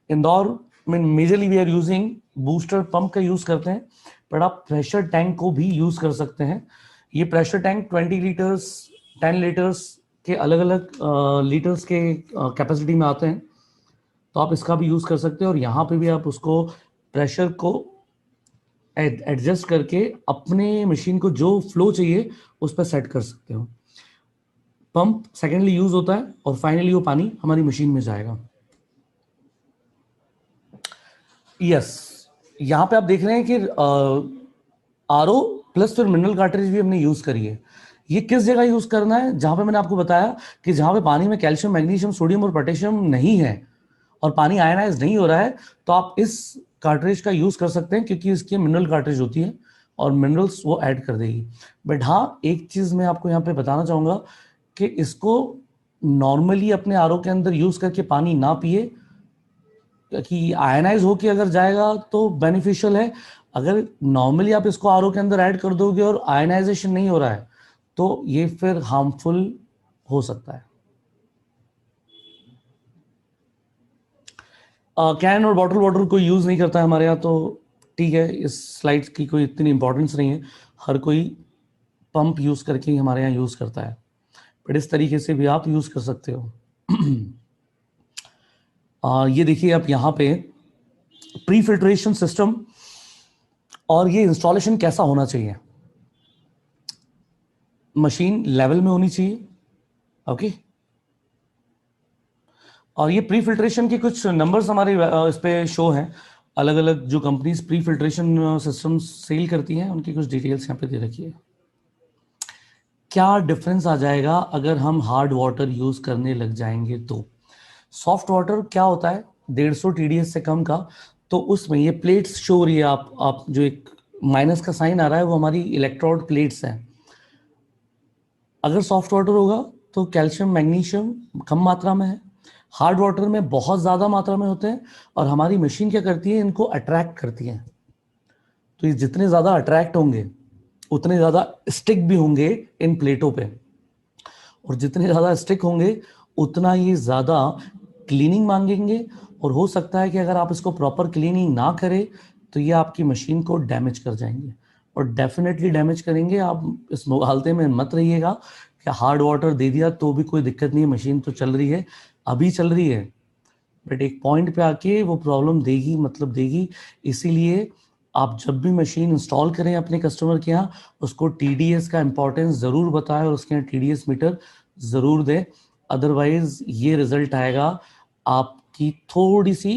इंदौर में majorly we are using booster pump का यूज करते हैं, बट आप प्रेशर टैंक को भी यूज कर सकते हैं। ये प्रेशर टैंक 20 लीटर्स 10 लीटर्स के अलग अलग लीटर्स के कैपेसिटी में आते हैं, तो आप इसका भी यूज कर सकते हैं, और यहाँ पे भी आप उसको प्रेशर को एडजस्ट करके अपने मशीन को जो फ्लो चाहिए उस पर सेट कर सकते हो। पंप सेकेंडली यूज होता है, और फाइनली वो पानी हमारी मशीन में जाएगा। यस, यहाँ पे आप देख रहे हैं कि आरओ प्लस फिर मिनरल कार्ट्रिज भी हमने यूज करी है। ये किस जगह यूज करना है, जहां पे मैंने आपको बताया कि जहां पे पानी में कैल्शियम, मैग्नीशियम, सोडियम और पोटेशियम नहीं है और पानी आयनाइज नहीं हो रहा है, तो आप इस कार्ट्रिज का यूज कर सकते हैं, क्योंकि इसकी मिनरल कार्ट्रिज होती है और मिनरल्स वो ऐड कर देगी। बट हाँ, एक चीज मैं आपको यहाँ पे बताना चाहूंगा कि इसको नॉर्मली अपने आरओ के अंदर यूज करके पानी ना पिए, कि आयनाइज होके अगर जाएगा तो बेनिफिशियल है। अगर नॉर्मली आप इसको आरओ के अंदर ऐड कर दोगे और आयनाइजेशन नहीं हो रहा है तो ये फिर हार्मफुल हो सकता है। कैन और बॉटल वाटर कोई यूज नहीं करता है हमारे यहाँ, तो ठीक है, इस स्लाइड की कोई इतनी इंपॉर्टेंस नहीं है। हर कोई पंप यूज करके ही हमारे यहाँ यूज करता है, बट इस तरीके से भी आप यूज कर सकते हो। ये देखिए आप यहाँ पे प्री फिल्ट्रेशन सिस्टम, और ये इंस्टॉलेशन कैसा होना चाहिए। मशीन लेवल में होनी चाहिए, ओके। और ये प्री फिल्ट्रेशन के कुछ नंबर्स हमारे इस पे शो हैं। अलग अलग जो companies pre filtration system sell करती हैं उनकी कुछ डिटेल्स यहाँ पे दे रखी है। क्या डिफरेंस आ जाएगा अगर हम हार्ड वाटर यूज करने लग जाएंगे तो। सॉफ्ट वाटर क्या होता है, 150 टीडीएस से कम का, तो उसमें ये प्लेट्स शो हो रही है, आप जो एक माइनस का साइन आ रहा है वो हमारी इलेक्ट्रोड प्लेट्स हैं। अगर सॉफ्ट वाटर होगा तो कैल्शियम, मैग्नीशियम कम मात्रा में है, हार्ड वाटर में बहुत ज़्यादा मात्रा में होते हैं, और हमारी मशीन क्या करती है, इनको अट्रैक्ट करती है। तो ये जितने ज़्यादा अट्रैक्ट होंगे उतने ज़्यादा स्टिक भी होंगे इन प्लेटों पे, और जितने ज़्यादा स्टिक होंगे उतना ये ज़्यादा क्लीनिंग मांगेंगे, और हो सकता है कि अगर आप इसको प्रॉपर क्लीनिंग ना करें तो ये आपकी मशीन को डैमेज कर जाएंगे, और डेफिनेटली डैमेज करेंगे। आप इस मुगालते में मत रहिएगा कि हार्ड वाटर दे दिया तो भी कोई दिक्कत नहीं है, मशीन तो चल रही है, अभी चल रही है, बट एक पॉइंट पे आके वो प्रॉब्लम देगी, मतलब देगी। इसीलिए आप जब भी मशीन इंस्टॉल करें अपने कस्टमर के यहाँ, उसको टीडीएस का इंपॉर्टेंस ज़रूर बताएं और उसके यहाँ टीडीएस मीटर ज़रूर दें। अदरवाइज ये रिजल्ट आएगा आपकी थोड़ी सी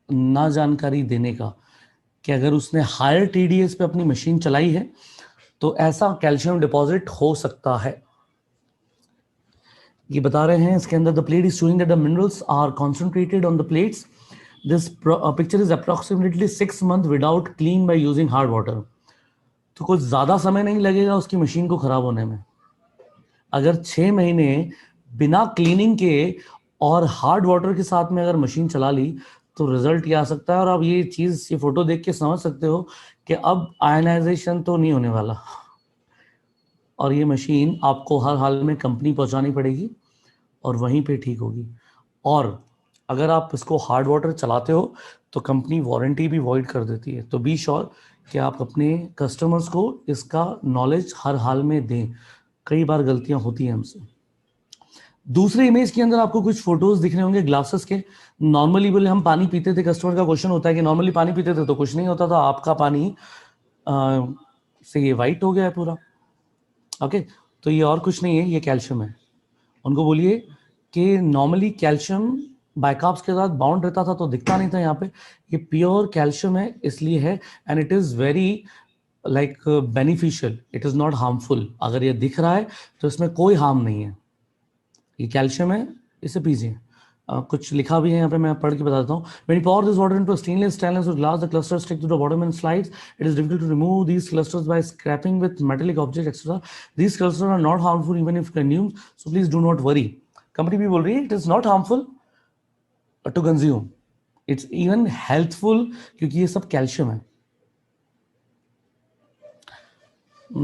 ना जानकारी देने का, कि अगर उसने हायर टीडीएस पे अपनी मशीन चलाई है तो ऐसा कैल्शियम डिपॉजिट हो सकता है। ये बता रहे हैं इसके अंदर, the plate is showing that the minerals are concentrated on the plates. This picture is approximately 6 month without clean by using hard water. तो कुछ ज्यादा समय नहीं लगेगा उसकी मशीन को खराब होने में। अगर 6 महीने बिना क्लीनिंग के और हार्ड वाटर के साथ में अगर मशीन चला ली तो रिजल्ट ये आ सकता है। और आप ये चीज, ये फोटो देख के समझ सकते हो कि अब आयनाइजेशन तो नहीं होने वाला, और ये मशीन आपको हर हाल में कंपनी पहुंचानी पड़ेगी और वहीं पे ठीक होगी। और अगर आप इसको हार्ड वाटर चलाते हो तो कंपनी वारंटी भी वॉइड कर देती है। तो बी श्योर कि आप अपने कस्टमर्स को इसका नॉलेज हर हाल में दें। कई बार गलतियां होती हैं हमसे। दूसरे इमेज के अंदर आपको कुछ फोटोज दिख रहे होंगे ग्लासेस के। नॉर्मली बोले हम पानी पीते थे, कस्टमर का क्वेश्चन होता है कि नॉर्मली पानी पीते थे तो कुछ नहीं होता था, आपका पानी से ये वाइट हो गया है पूरा। ओके, तो ये और कुछ नहीं है, ये कैल्शियम है। उनको बोलिए कि नॉर्मली कैल्शियम बाइकार्ब्स के साथ बाउंड रहता था तो दिखता नहीं था, यहाँ पे ये प्योर कैल्शियम है, इसलिए है। And it is very like beneficial, it is not harmful. अगर ये दिख रहा है तो इसमें कोई हार्म नहीं है, ये कैल्शियम है, इसे पीजिए। कुछ लिखा भी है यहाँ पे, मैं पढ़ के बता देता हूँ। When you pour this water into a stainless or glass, the clusters stick to the bottom and slides. It is difficult to remove these clusters by scraping with metallic objects, etc. These clusters are not harmful even if consumed, so please do not worry. Company भी बोल रही है it is not harmful to consume, it's even healthful, क्योंकि ये सब calcium है।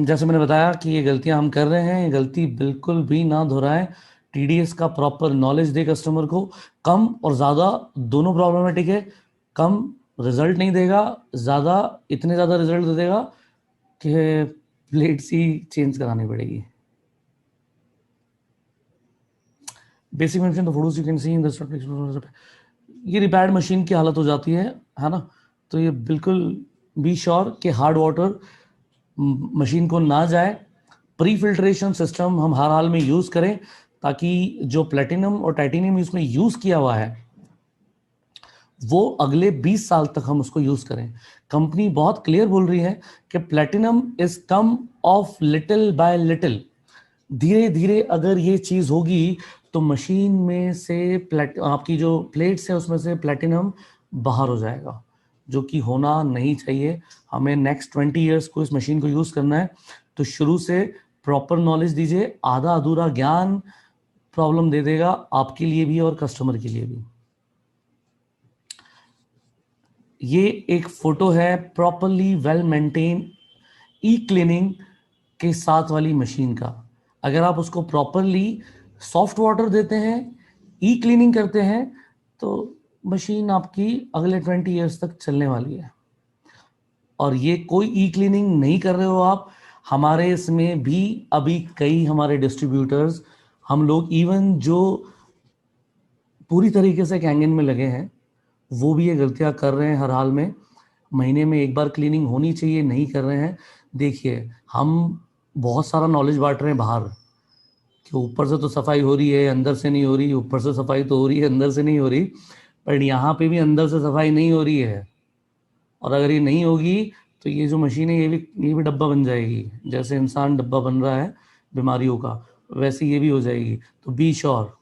जैसे मैंने बताया कि ये गलतियां हम कर रहे हैं, ये गलती बिल्कुल भी ना दोहराएं। टीडीएस का प्रॉपर नॉलेज दे कस्टमर को। कम और ज़्यादा दोनों प्रॉब्लमेटिक है। कम रिजल्ट नहीं देगा, ज़्यादा इतने ज़्यादा रिजल्ट दे देगा कि प्लेट्स ही चेंज करानी पड़ेगी। Basic mention the photos you can see in the, ये रिपेयर्ड मशीन की हालत हो जाती है ना। तो ये बिल्कुल बी श्योर कि हार्ड वाटर मशीन को ना जाए। प्री फिल्ट्रेशन सिस्टम हम हर हाल में यूज करें, ताकि जो प्लेटिनम और टाइटेनियम इसमें यूज किया हुआ है वो अगले 20 साल तक हम उसको यूज करें। कंपनी बहुत क्लियर बोल रही है कि platinum is come of little bye little. धीरे धीरे अगर ये चीज होगी तो मशीन में से आपकी जो प्लेट्स है उसमें से प्लेटिनम बाहर हो जाएगा, जो कि होना नहीं चाहिए। हमें नेक्स्ट 20 ईयर्स को इस मशीन को यूज करना है, तो शुरू से प्रॉपर नॉलेज दीजिए। आधा अधूरा ज्ञान प्रॉब्लम दे देगा आपके लिए भी और कस्टमर के लिए भी। ये एक फोटो है प्रॉपरली वेल मेंटेन ई क्लीनिंग के साथ वाली मशीन का। अगर आप उसको प्रॉपरली सॉफ्ट वाटर देते हैं, ई क्लीनिंग करते हैं, तो मशीन आपकी अगले 20 ईयर्स तक चलने वाली है। और ये कोई ई क्लीनिंग नहीं कर रहे हो आप, हमारे इसमें भी अभी कई हमारे डिस्ट्रीब्यूटर्स, हम लोग इवन जो पूरी तरीके से कैंगन में लगे हैं वो भी ये गलतियां कर रहे हैं हर हाल में। महीने में एक बार क्लीनिंग होनी चाहिए, नहीं कर रहे हैं। देखिए, हम बहुत सारा नॉलेज बांट रहे हैं बाहर कि ऊपर से तो सफाई हो रही है, अंदर से नहीं हो रही। ऊपर से सफाई तो हो रही है, अंदर से नहीं हो रही। पर यहाँ पे भी अंदर से सफाई नहीं हो रही है, और अगर ये नहीं होगी तो ये जो मशीन है ये भी डब्बा बन जाएगी। जैसे इंसान डब्बा बन रहा है बीमारियों का, वैसे ये भी हो जाएगी। तो बी श्योर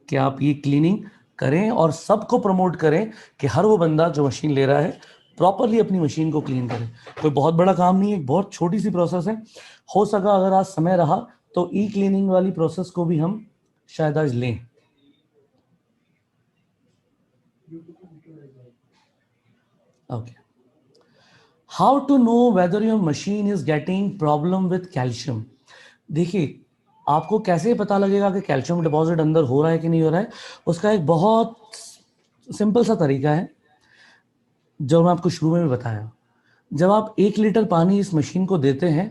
कि आप ये क्लीनिंग करें और सबको प्रमोट करें कि हर वो बंदा जो मशीन ले रहा है प्रॉपरली अपनी मशीन को क्लीन करे। कोई बहुत बड़ा काम नहीं है, बहुत छोटी सी प्रोसेस है। हो सका अगर आज समय रहा तो ई क्लीनिंग वाली प्रोसेस को भी हम शायद आज लें। Okay, how to know whether your machine is getting problem with calcium. देखिए, आपको कैसे पता लगेगा कि कैल्शियम डिपॉजिट अंदर हो रहा है कि नहीं हो रहा है। उसका एक बहुत सिंपल सा तरीका है जो मैं आपको शुरू में भी बताया। जब आप 1 लीटर पानी इस मशीन को देते हैं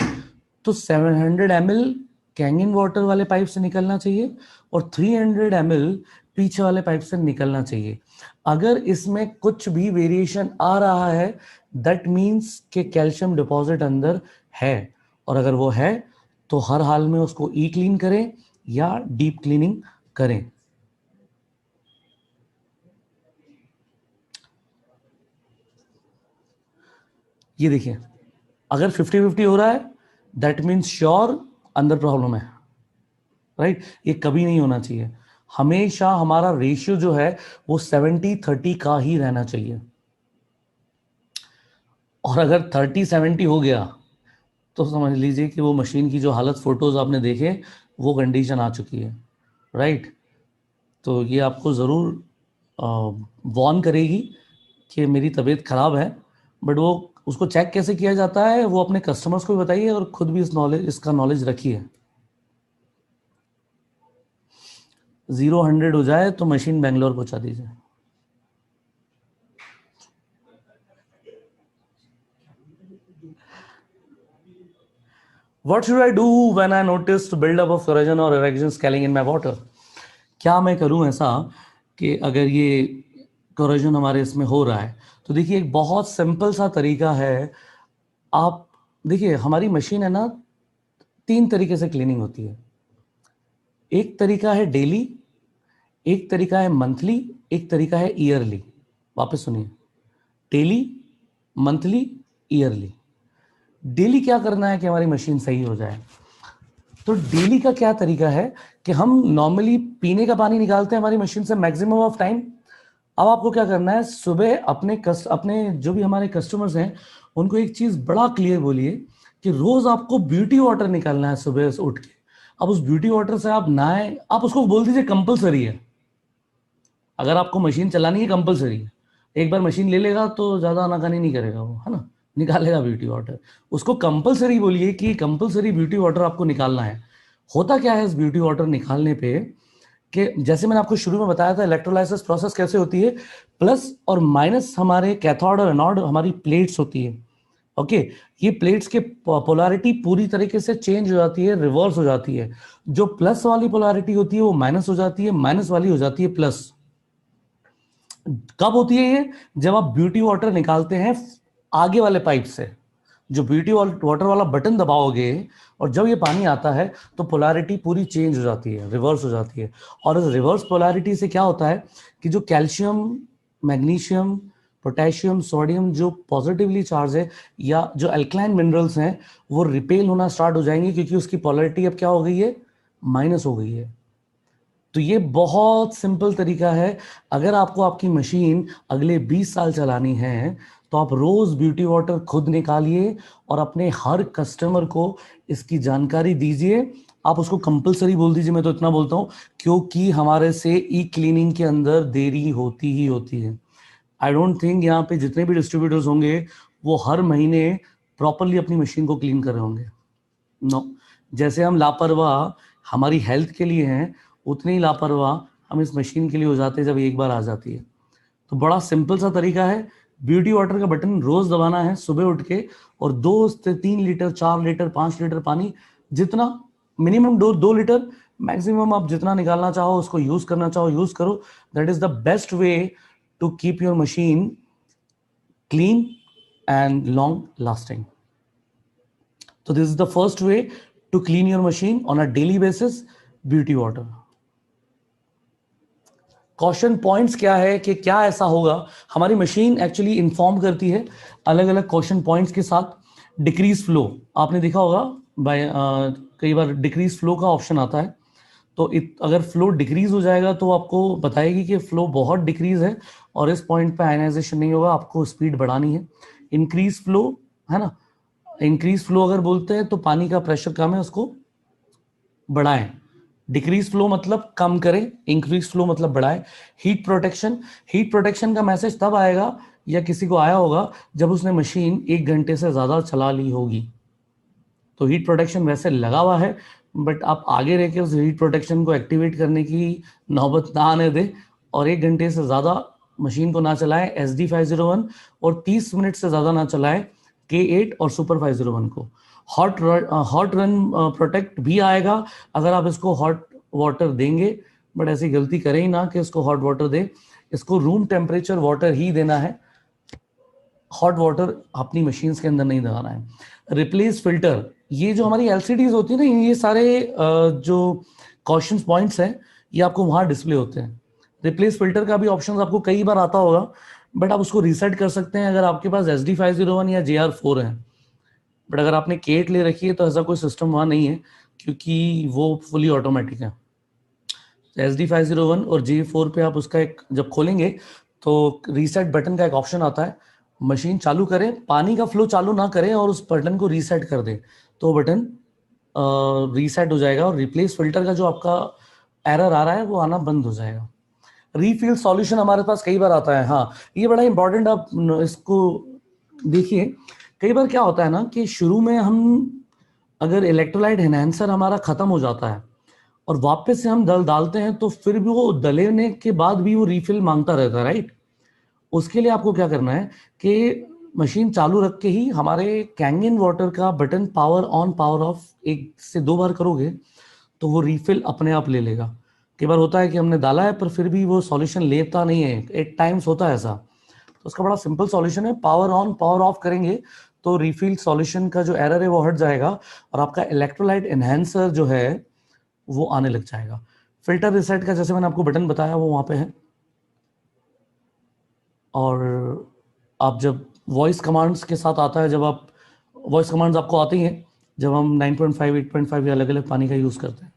तो 700 ml कैंगन वाटर वाले पाइप से निकलना चाहिए और 300 ml पीछे वाले पाइप से निकलना चाहिए। अगर इसमें कुछ भी वेरिएशन आ रहा है दैट मीन्स कि कैल्शियम डिपॉजिट अंदर है, और अगर वो है तो हर हाल में उसको ई क्लीन करें या डीप क्लीनिंग करें। ये देखिए, अगर 50-50 हो रहा है दैट मीन्स श्योर अंदर प्रॉब्लम है, राइट? ये कभी नहीं होना चाहिए। हमेशा हमारा रेशियो जो है वो 70-30 का ही रहना चाहिए। और अगर 30-70 हो गया तो समझ लीजिए कि वो मशीन की जो हालत फोटोज आपने देखे वो कंडीशन आ चुकी है, राइट? तो ये आपको ज़रूर वॉर्न करेगी कि मेरी तबीयत ख़राब है। बट वो उसको चेक कैसे किया जाता है वो अपने कस्टमर्स को भी बताइए और खुद भी इसका नॉलेज रखिए। 0-100 हो जाए तो मशीन बेंगलोर पहुंचा दीजिए। What should I do when I notice to build up of corrosion or erosion scaling in my water? क्या मैं करूं ऐसा कि अगर ये corrosion हमारे इसमें हो रहा है? तो देखिए, एक बहुत सिंपल सा तरीका है। आप देखिए, हमारी मशीन है ना, 3 तरीके से क्लीनिंग होती है। एक तरीका है डेली, एक तरीका है मंथली, एक तरीका है ईयरली। वापस सुनिए, डेली, मंथली, ईयरली। डेली क्या करना है कि हमारी मशीन सही हो जाए? तो डेली का क्या तरीका है कि हम नॉर्मली पीने का पानी निकालते हैं हमारी मशीन से मैक्सिमम ऑफ टाइम। अब आपको क्या करना है, सुबह अपने जो भी हमारे कस्टमर्स हैं उनको एक चीज बड़ा क्लियर बोलिए कि रोज आपको ब्यूटी वाटर निकालना है सुबह से उठ के। अब उस ब्यूटी वाटर से आप नहाए, आप उसको बोल दीजिए कंपलसरी है। अगर आपको मशीन चलानी है कंपलसरी है, एक बार मशीन ले लेगा तो ज़्यादा आनाकानी नहीं करेगा वो, है ना, निकालेगा ब्यूटी वाटर। उसको कंपलसरी बोलिए कि कंपलसरी ब्यूटी वाटर आपको निकालना है। होता क्या है इस ब्यूटी वाटर निकालने पे कि जैसे मैंने आपको शुरू में बताया था इलेक्ट्रोलाइसिस प्रोसेस कैसे होती है, प्लस और माइनस हमारे कैथोड और एनोड हमारी प्लेट्स होती है। ओके, ये प्लेट्स के पोलैरिटी पूरी तरीके से चेंज हो जाती है, रिवर्स हो जाती है। जो प्लस वाली पोलैरिटी होती है वो माइनस हो जाती है, माइनस वाली हो जाती है प्लस। कब होती है ये? जब आप ब्यूटी वाटर निकालते हैं आगे वाले पाइप से। जो ब्यूटी वाटर वाला बटन दबाओगे और जब ये पानी आता है तो पोलैरिटी पूरी चेंज हो जाती है, रिवर्स हो जाती है। और इस रिवर्स पोलैरिटी से क्या होता है कि जो कैल्शियम, मैग्नीशियम, पोटेशियम, सोडियम जो पॉजिटिवली चार्ज है या जो अल्कलाइन मिनरल्स हैं वो रिपेल होना स्टार्ट हो जाएंगे, क्योंकि उसकी पोलैरिटी अब क्या हो गई है, माइनस हो गई है। तो ये बहुत सिंपल तरीका है। अगर आपको आपकी मशीन अगले 20 साल चलानी है तो आप रोज ब्यूटी वाटर खुद निकालिए और अपने हर कस्टमर को इसकी जानकारी दीजिए। आप उसको कंपलसरी बोल दीजिए, मैं तो इतना बोलता हूं, क्योंकि हमारे से ई क्लीनिंग के अंदर देरी होती ही होती है। आई डोंट थिंक यहाँ पे जितने भी डिस्ट्रीब्यूटर्स होंगे वो हर महीने प्रॉपरली अपनी मशीन को क्लीन कर रहे होंगे। नो, जैसे हम लापरवाह हमारी हेल्थ के लिए हैं, उतनी ही लापरवाह हम इस मशीन के लिए हो जाते हैं जब एक बार आ जाती है। तो बड़ा सिंपल सा तरीका है, ब्यूटी वाटर का बटन रोज दबाना है सुबह उठ के, और 2 से 3 लीटर, 4 लीटर, 5 लीटर पानी, जितना मिनिमम 2 लीटर, मैक्सिमम आप जितना निकालना चाहो उसको यूज करना चाहो यूज करो। That is the best way to keep your machine clean and long lasting. So this is the first way to clean your machine on a daily basis, beauty water. Question points क्या है कि क्या ऐसा होगा, हमारी machine actually inform करती है अलग अलग क्वेश्चन पॉइंट्स के साथ। डिक्रीज फ्लो आपने देखा होगा, बाय कई बार डिक्रीज फ्लो का ऑप्शन आता है। तो अगर फ्लो डिक्रीज हो जाएगा तो आपको बताएगी कि फ्लो बहुत डिक्रीज है और इस पॉइंट पे आयनाइजेशन नहीं होगा, आपको स्पीड बढ़ानी है। इंक्रीज फ्लो, है ना, इंक्रीज फ्लो अगर बोलते हैं तो पानी का प्रेशर कम है, उसको बढ़ाएं। डिक्रीज फ्लो मतलब कम करें, इंक्रीज फ्लो मतलब बढ़ाएं। हीट प्रोटेक्शन, हीट प्रोटेक्शन का मैसेज तब आएगा या किसी को आया होगा जब उसने मशीन 1 घंटे से ज्यादा चला ली होगी। तो हीट प्रोटेक्शन वैसे लगा हुआ है, बट आप आगे रह के उस हीट प्रोटेक्शन को एक्टिवेट करने की नौबत ना आने दें और 1 घंटे से ज़्यादा मशीन को ना चलाएं SD501, और 30 मिनट से ज़्यादा ना चलाएं K8 और सुपर 501 को। हॉट रन प्रोटेक्ट भी आएगा अगर आप इसको हॉट वाटर देंगे, बट ऐसी गलती करें ही ना कि इसको हॉट वाटर दे। इसको रूम टेम्परेचर वाटर ही देना है, हॉट वाटर अपनी मशीन्स के अंदर नहीं लगाना है। रिप्लेस फिल्टर, ये जो हमारी एलसीडीज होती है ना, ये सारे जो क्वेश्चन पॉइंट्स हैं, ये आपको वहां डिस्प्ले होते हैं। रिप्लेस फिल्टर का भी ऑप्शन आपको कई बार आता होगा, बट आप उसको रीसेट कर सकते हैं अगर आपके पास SD501 या JR4 है। बट अगर आपने K8 ले रखी है तो ऐसा कोई सिस्टम वहां नहीं है, क्योंकि वो फुली ऑटोमेटिक है। SD501 और J4 पे आप उसका एक जब खोलेंगे तो रीसेट बटन का एक ऑप्शन आता है। मशीन चालू करें, पानी का फ्लो चालू ना करें और उस बटन को रीसेट कर दें, तो बटन रीसेट हो जाएगा और रिप्लेस फिल्टर का जो आपका एरर आ रहा है वो आना बंद हो जाएगा। रीफिल सॉल्यूशन हमारे पास कई बार आता है। हाँ, ये बड़ा इंपॉर्टेंट, आप इसको देखिए। कई बार क्या होता है ना कि शुरू में हम अगर इलेक्ट्रोलाइट एनहांसर हमारा खत्म हो जाता है और वापस से हम दल डालते हैं, तो फिर भी वो दलेने के बाद भी वो रीफिल मांगता रहता है, राइट। उसके लिए आपको क्या करना है कि मशीन चालू रख के ही हमारे कैंगन वाटर का button power on power of 1 से 2 बार करोगे तो वो रीफिल अपने आप ले लेगा। कई बार होता है कि हमने डाला है पर फिर भी वो सॉल्यूशन लेता नहीं है, 8 टाइम्स होता है ऐसा। तो उसका बड़ा सिंपल सॉल्यूशन है, पावर ऑन पावर ऑफ करेंगे तो रिफिल सॉल्यूशन का जो एरर है वो हट जाएगा और आपका इलेक्ट्रोलाइट एनहांसर जो है वो आने लग जाएगा। फिल्टर रिसेट का जैसे मैंने आपको बटन बताया वो वहां पे है। और आप जब वॉइस कमांड्स के साथ आता है, जब आप वॉइस कमांड्स आपको आती हैं जब हम 9.5 8.5 या अलग अलग पानी का यूज करते हैं।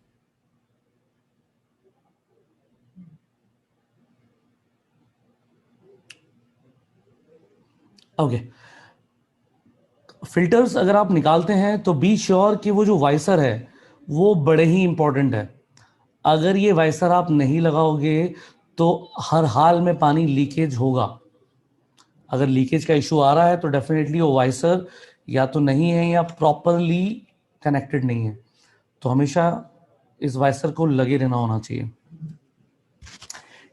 ओके, फिल्टर्स अगर आप निकालते हैं तो बी श्योर कि वो जो वाइसर है वो बड़े ही इंपॉर्टेंट है। अगर ये वाइसर आप नहीं लगाओगे तो हर हाल में पानी लीकेज होगा। अगर लीकेज का इशू आ रहा है तो डेफिनेटली वो वाइसर या तो नहीं है या प्रॉपरली कनेक्टेड नहीं है। तो हमेशा इस वाइसर को लगे रहना होना चाहिए।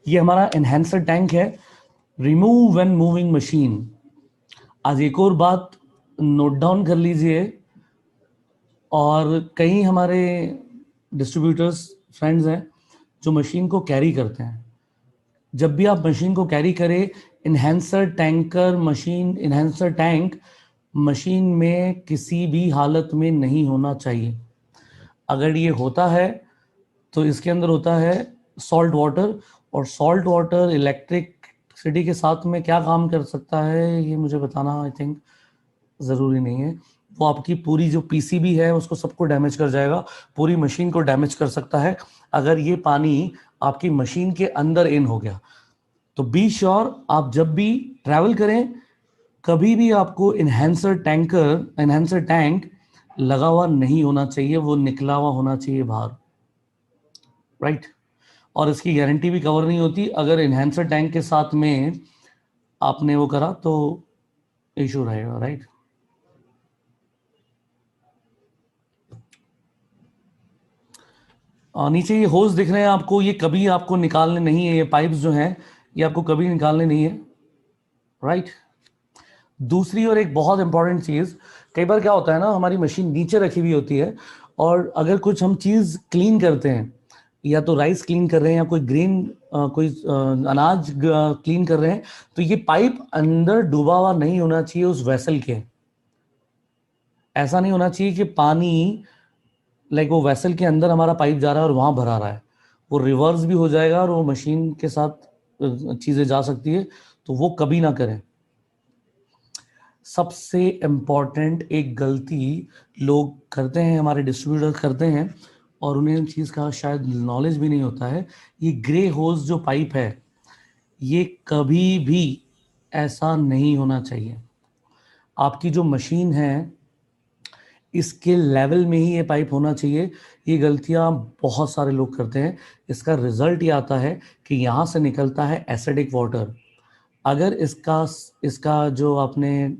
ये हमारा एनहेंसर टैंक है, रिमूव व्हेन मूविंग मशीन। आज एक और बात नोट डाउन कर लीजिए, और कई हमारे डिस्ट्रीब्यूटर्स फ्रेंड्स हैं जो मशीन को कैरी करते हैं। जब भी आप मशीन को कैरी करें, इन्हेंसर टैंक मशीन में किसी भी हालत में नहीं होना चाहिए। अगर ये होता है तो इसके अंदर होता है सॉल्ट वाटर, और सॉल्ट वाटर इलेक्ट्रिसिटी के साथ में क्या काम कर सकता है ये मुझे बताना आई थिंक ज़रूरी नहीं है। वो आपकी पूरी जो पीसीबी है उसको सबको डैमेज कर जाएगा, पूरी मशीन को डैमेज कर सकता है अगर ये पानी आपकी मशीन के अंदर इन हो गया। तो बी श्योर आप जब भी ट्रैवल करें, कभी भी आपको इन्हेंसर टैंक लगा हुआ नहीं होना चाहिए, वो निकला हुआ होना चाहिए बाहर, राइट। और इसकी गारंटी भी कवर नहीं होती, अगर इन्हेंसर टैंक के साथ में आपने वो करा तो इशू रहेगा, राइट। नीचे ये होज दिख रहे हैं आपको, ये कभी आपको निकालने नहीं है, ये पाइप्स जो हैं ये आपको कभी निकालने नहीं है, राइट। दूसरी और एक बहुत इंपॉर्टेंट चीज, कई बार क्या होता है ना, हमारी मशीन नीचे रखी हुई होती है और अगर कुछ हम चीज क्लीन करते हैं, या तो राइस क्लीन कर रहे हैं या कोई ग्रेन कोई अनाज क्लीन कर रहे हैं, तो ये पाइप अंदर डूबा हुआ नहीं होना चाहिए उस वेसल के। ऐसा नहीं होना चाहिए कि पानी लाइक वो वेसल के अंदर हमारा पाइप जा रहा है और वहां भरा रहा है, वो रिवर्स भी हो जाएगा और वो मशीन के साथ चीजें जा सकती है, तो वो कभी ना करें। सबसे इम्पॉर्टेंट एक गलती लोग करते हैं, हमारे डिस्ट्रीब्यूटर करते हैं, और उन्हें इन चीज़ का शायद नॉलेज भी नहीं होता है। ये ग्रे होज जो पाइप है ये कभी भी ऐसा नहीं होना चाहिए। आपकी जो मशीन है इसके लेवल में ही ये पाइप होना चाहिए। ये गलतियां बहुत सारे लोग करते हैं, इसका रिजल्ट ये आता है कि यहाँ से निकलता है एसिडिक वाटर। अगर इसका इसका जो आपने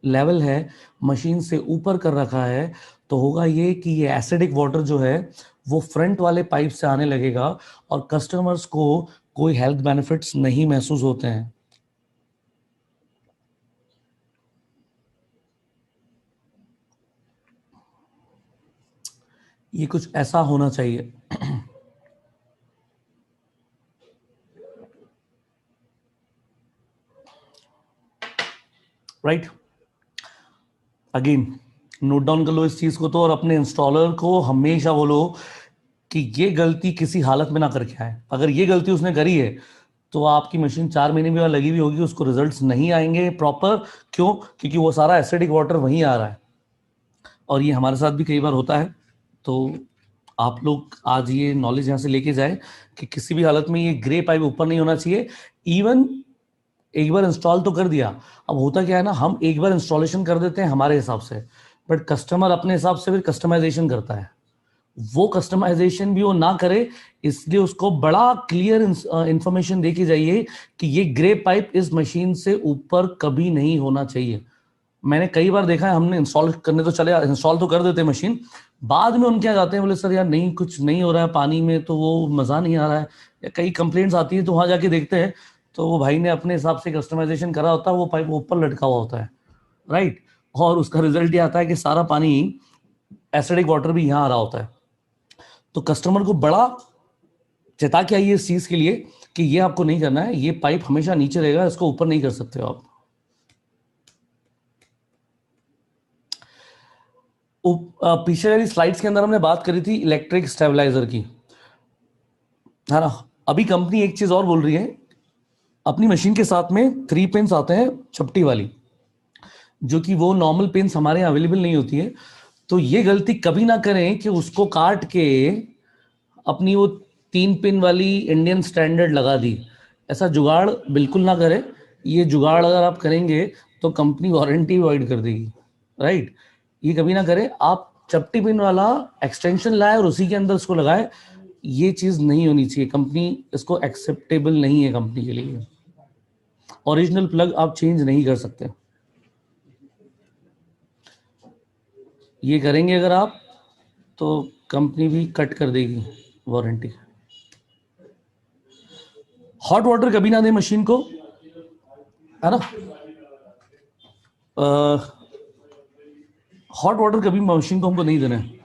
लेवल है मशीन से ऊपर कर रखा है, तो होगा ये कि ये एसिडिक वाटर जो है वो फ्रंट वाले पाइप से आने लगेगा और कस्टमर्स को कोई हेल्थ बेनिफिट्स नहीं महसूस होते हैं। ये कुछ ऐसा होना चाहिए, राइट। अगेन नोट डाउन कर लो इस चीज को तो, और अपने इंस्टॉलर को हमेशा बोलो कि ये गलती किसी हालत में ना करके आए। अगर ये गलती उसने करी है तो आपकी मशीन 4 महीने भी लगी हुई होगी, उसको रिजल्ट्स नहीं आएंगे प्रॉपर। क्यों? क्योंकि वो सारा एसिडिक वाटर वहीं आ रहा है, और ये हमारे साथ भी कई बार होता है। तो आप लोग आज ये नॉलेज यहाँ से लेके जाए कि किसी भी हालत में ये ग्रे पाइप ऊपर नहीं होना चाहिए। इवन एक बार इंस्टॉल तो कर दिया, अब होता क्या है ना, हम एक बार इंस्टॉलेशन कर देते हैं हमारे हिसाब से, बट कस्टमर अपने हिसाब से फिर कस्टमाइजेशन करता है। वो कस्टमाइजेशन भी वो ना करे, इसलिए उसको बड़ा क्लियर इंफॉर्मेशन देके जाइए कि ये ग्रे पाइप इस मशीन से ऊपर कभी नहीं होना चाहिए। मैंने कई बार देखा है, हमने इंस्टॉल करने तो चले, इंस्टॉल तो कर देते हैं मशीन, बाद में उनके यहाँ जाते हैं, बोले सर यार नहीं, कुछ नहीं हो रहा है पानी में, तो वो मज़ा नहीं आ रहा है, या कई कंप्लेंट्स आती है, तो वहाँ जाके देखते हैं तो वो भाई ने अपने हिसाब से कस्टमाइजेशन करा होता है, वो पाइप ऊपर लटका हुआ होता है, राइट। और उसका रिजल्ट ये आता है कि सारा पानी, एसिडिक वाटर भी यहाँ आ रहा होता है। तो कस्टमर को बड़ा चेता के आइए इस चीज के लिए कि ये आपको नहीं करना है, ये पाइप हमेशा नीचे रहेगा, इसको ऊपर नहीं कर सकते हो आप। पीछे वाली स्लाइड्स के अंदर हमने बात करी थी इलेक्ट्रिक स्टेबलाइजर की, है ना। अभी कंपनी एक चीज और बोल रही है, अपनी मशीन के साथ में 3 पिन्स आते हैं चपटी वाली, जो कि वो नॉर्मल पिन्स हमारे यहाँ अवेलेबल नहीं होती है। तो ये गलती कभी ना करें कि उसको काट के अपनी वो 3 पिन वाली इंडियन स्टैंडर्ड लगा दी। ऐसा जुगाड़ बिल्कुल ना करें। ये जुगाड़ अगर आप करेंगे तो कंपनी वारंटी वॉइड कर देगी, राइट। ये कभी ना करें। आप चपटी पिन वाला एक्सटेंशन लाए और उसी के अंदर इसको लगाए, ये चीज नहीं होनी चाहिए। कंपनी इसको एक्सेप्टेबल नहीं है कंपनी के लिए। ओरिजिनल प्लग आप चेंज नहीं कर सकते। ये करेंगे अगर आप, तो कंपनी भी कट कर देगी वारंटी। हॉट वाटर कभी ना दें मशीन को, है ना। हॉट वाटर कभी मशीन को हमको नहीं देना है।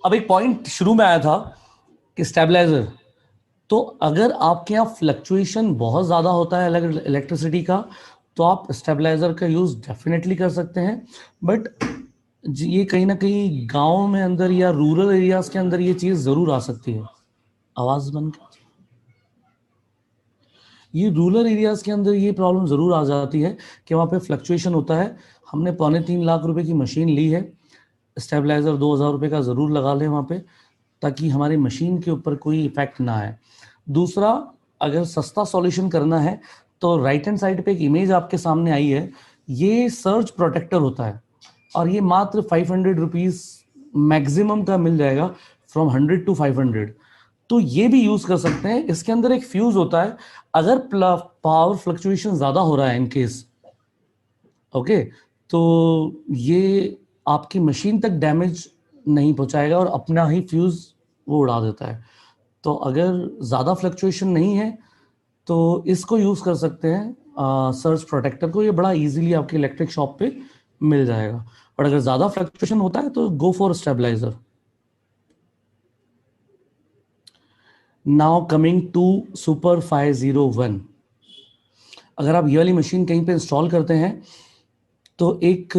अब एक पॉइंट शुरू में आया था कि स्टेबलाइजर, तो अगर आपके यहाँ फ्लक्चुएशन बहुत ज़्यादा होता है इलेक्ट्रिसिटी का, तो आप स्टेबलाइजर का यूज़ डेफिनेटली कर सकते हैं। बट ये कहीं ना कहीं गाँव में अंदर या रूरल एरियाज के अंदर ये चीज़ ज़रूर आ सकती है। आवाज़ बंद कर। ये रूरल एरियाज के अंदर ये प्रॉब्लम ज़रूर आ जाती है कि वहाँ पे फ्लक्चुएशन होता है। हमने 2.25 लाख रुपए की मशीन ली है, स्टेबलाइजर 2,000 रुपये का ज़रूर लगा लें वहाँ पे, ताकि हमारी मशीन के ऊपर कोई इफेक्ट ना आए। दूसरा, अगर सस्ता सॉल्यूशन करना है तो राइट हैंड साइड पे एक इमेज आपके सामने आई है, ये सर्ज प्रोटेक्टर होता है, और ये मात्र 500 रुपीज़ मैक्सिमम का मिल जाएगा, फ्रॉम 100 to 500। तो ये भी यूज़ कर सकते हैं। इसके अंदर एक फ्यूज़ होता है, अगर पावर फ्लक्चुएशन ज़्यादा हो रहा है इन केस, ओके, तो ये आपकी मशीन तक डैमेज नहीं पहुंचाएगा और अपना ही फ्यूज़ वो उड़ा देता है। तो अगर ज़्यादा फ्लक्चुएशन नहीं है तो इसको यूज़ कर सकते हैं, सर्ज प्रोटेक्टर को। ये बड़ा इजीली आपके इलेक्ट्रिक शॉप पे मिल जाएगा। और अगर ज़्यादा फ्लक्चुएशन होता है तो go for stabiliser. Now coming to super 501। अगर आप ये वाली मशीन कहीं पे इंस्टॉल करते हैं तो एक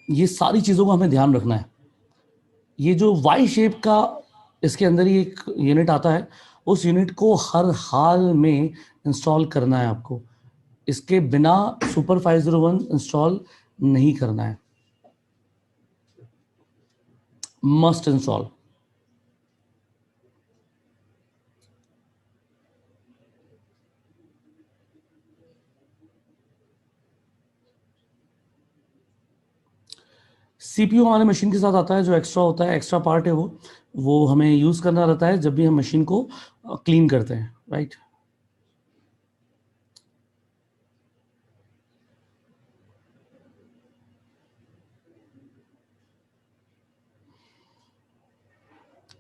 ये सारी चीज़ों को हमें ध्यान रखना है। ये जो वाई शेप का इसके अंदर ही एक यूनिट आता है, उस यूनिट को हर हाल में इंस्टॉल करना है आपको। इसके बिना सुपर 501 इंस्टॉल नहीं करना है, मस्ट इंस्टॉल। सीपीयू हमारे मशीन के साथ आता है, जो एक्स्ट्रा होता है, एक्स्ट्रा पार्ट है वो हमें यूज़ करना रहता है जब भी हम मशीन को क्लीन करते हैं, राइट।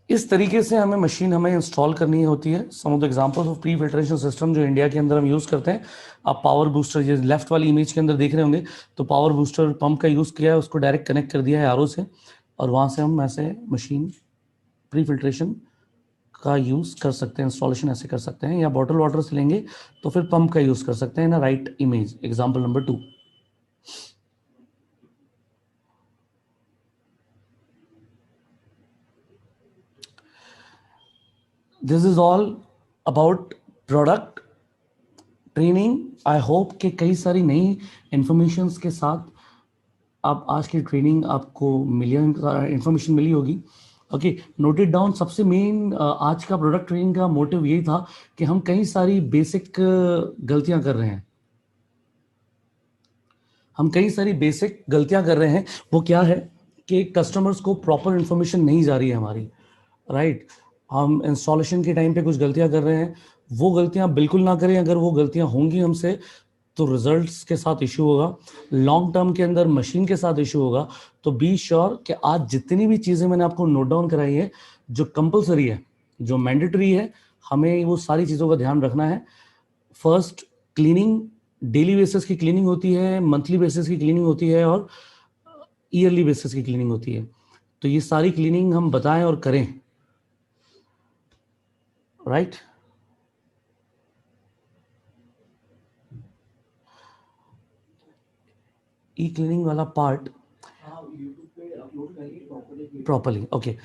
इस तरीके से हमें इंस्टॉल करनी होती है। Some of the examples of pre filtration system जो इंडिया के अंदर हम यूज़ करते हैं, आप पावर बूस्टर, ये लेफ्ट वाली इमेज के अंदर देख रहे होंगे, तो पावर बूस्टर पंप का यूज़ किया है, उसको डायरेक्ट कनेक्ट कर दिया है आरओ से, और वहाँ से हम ऐसे मशीन प्री फिल्ट्रेशन का यूज़ कर सकते हैं, इंस्टॉलेशन ऐसे कर सकते हैं। या बॉटल वाटर से लेंगे तो फिर पंप का यूज़ कर सकते हैं ना, right image example number 2। This is all about product training. I hope कि कई सारी नई इंफॉर्मेशन के साथ आप आज की ट्रेनिंग आपको मिली, इंफॉर्मेशन मिली होगी। Okay, noted down. सबसे मेन आज का प्रोडक्ट ट्रेनिंग का मोटिव यही था कि हम कई सारी बेसिक गलतियां कर रहे हैं। हम कई सारी बेसिक गलतियां कर रहे हैं। वो क्या है कि कस्टमर्स को प्रॉपर इंफॉर्मेशन नहीं जा रही है हमारी, राइट। हम इंस्टॉलेशन के टाइम पे कुछ गलतियां कर रहे हैं, वो गलतियां बिल्कुल ना करें। अगर वो गलतियां होंगी हमसे तो रिजल्ट्स के साथ इशू होगा, लॉन्ग टर्म के अंदर मशीन के साथ इशू होगा। तो बी श्योर कि आज जितनी भी चीज़ें मैंने आपको नोट डाउन कराई है, जो कंपलसरी है, जो मैंडेटरी है, हमें वो सारी चीज़ों का ध्यान रखना है। फर्स्ट, क्लीनिंग डेली बेसिस की क्लीनिंग होती है, मंथली बेसिस की क्लीनिंग होती है, और ईयरली बेसिस की क्लीनिंग होती है। तो ये सारी क्लीनिंग हम बताएं और करें, राइट। ई क्लीनिंग वाला पार्ट प्रॉपरली, ओके।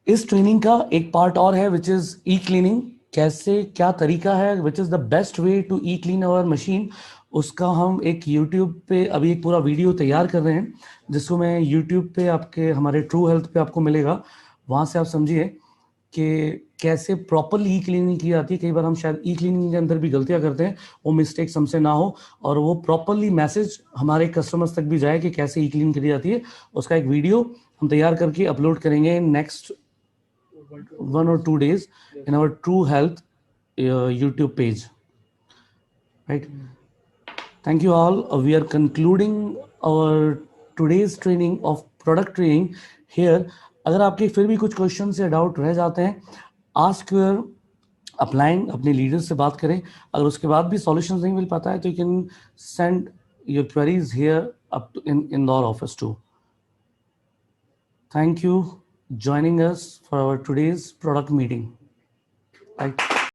इस ट्रेनिंग का एक पार्ट और है विच इज ई क्लीनिंग। कैसे, क्या तरीका है, which is the best way to uh clean our machine. उसका हम एक यूट्यूब पे अभी एक पूरा वीडियो तैयार कर रहे हैं, जिसको मैं यूट्यूब पे आपके हमारे ट्रू हेल्थ पे आपको मिलेगा। वहां से आप समझिए कि कैसे प्रॉपरली ई क्लीनिंग की जाती है। कई बार हम शायद ई क्लीनिंग के अंदर भी गलतियां करते हैं, वो मिस्टेक्स हमसे ना हो, और वो प्रॉपरली मैसेज हमारे कस्टमर्स तक भी जाए कि कैसे ई क्लीन करी जाती है। उसका एक वीडियो हम तैयार करके अपलोड करेंगे next 1 or 2 days in our True Health YouTube page. Right. Thank you all. We are concluding our today's training of product training here. अगर आपके फिर भी कुछ क्वेश्चन या डाउट रह जाते हैं, आस्क योर अपलाइन, अपने लीडर से बात करें। अगर उसके बाद भी सॉल्यूशन नहीं मिल पाता है तो you can send your queries here up in Indore office too. Thank you joining us for our today's product meeting. Right.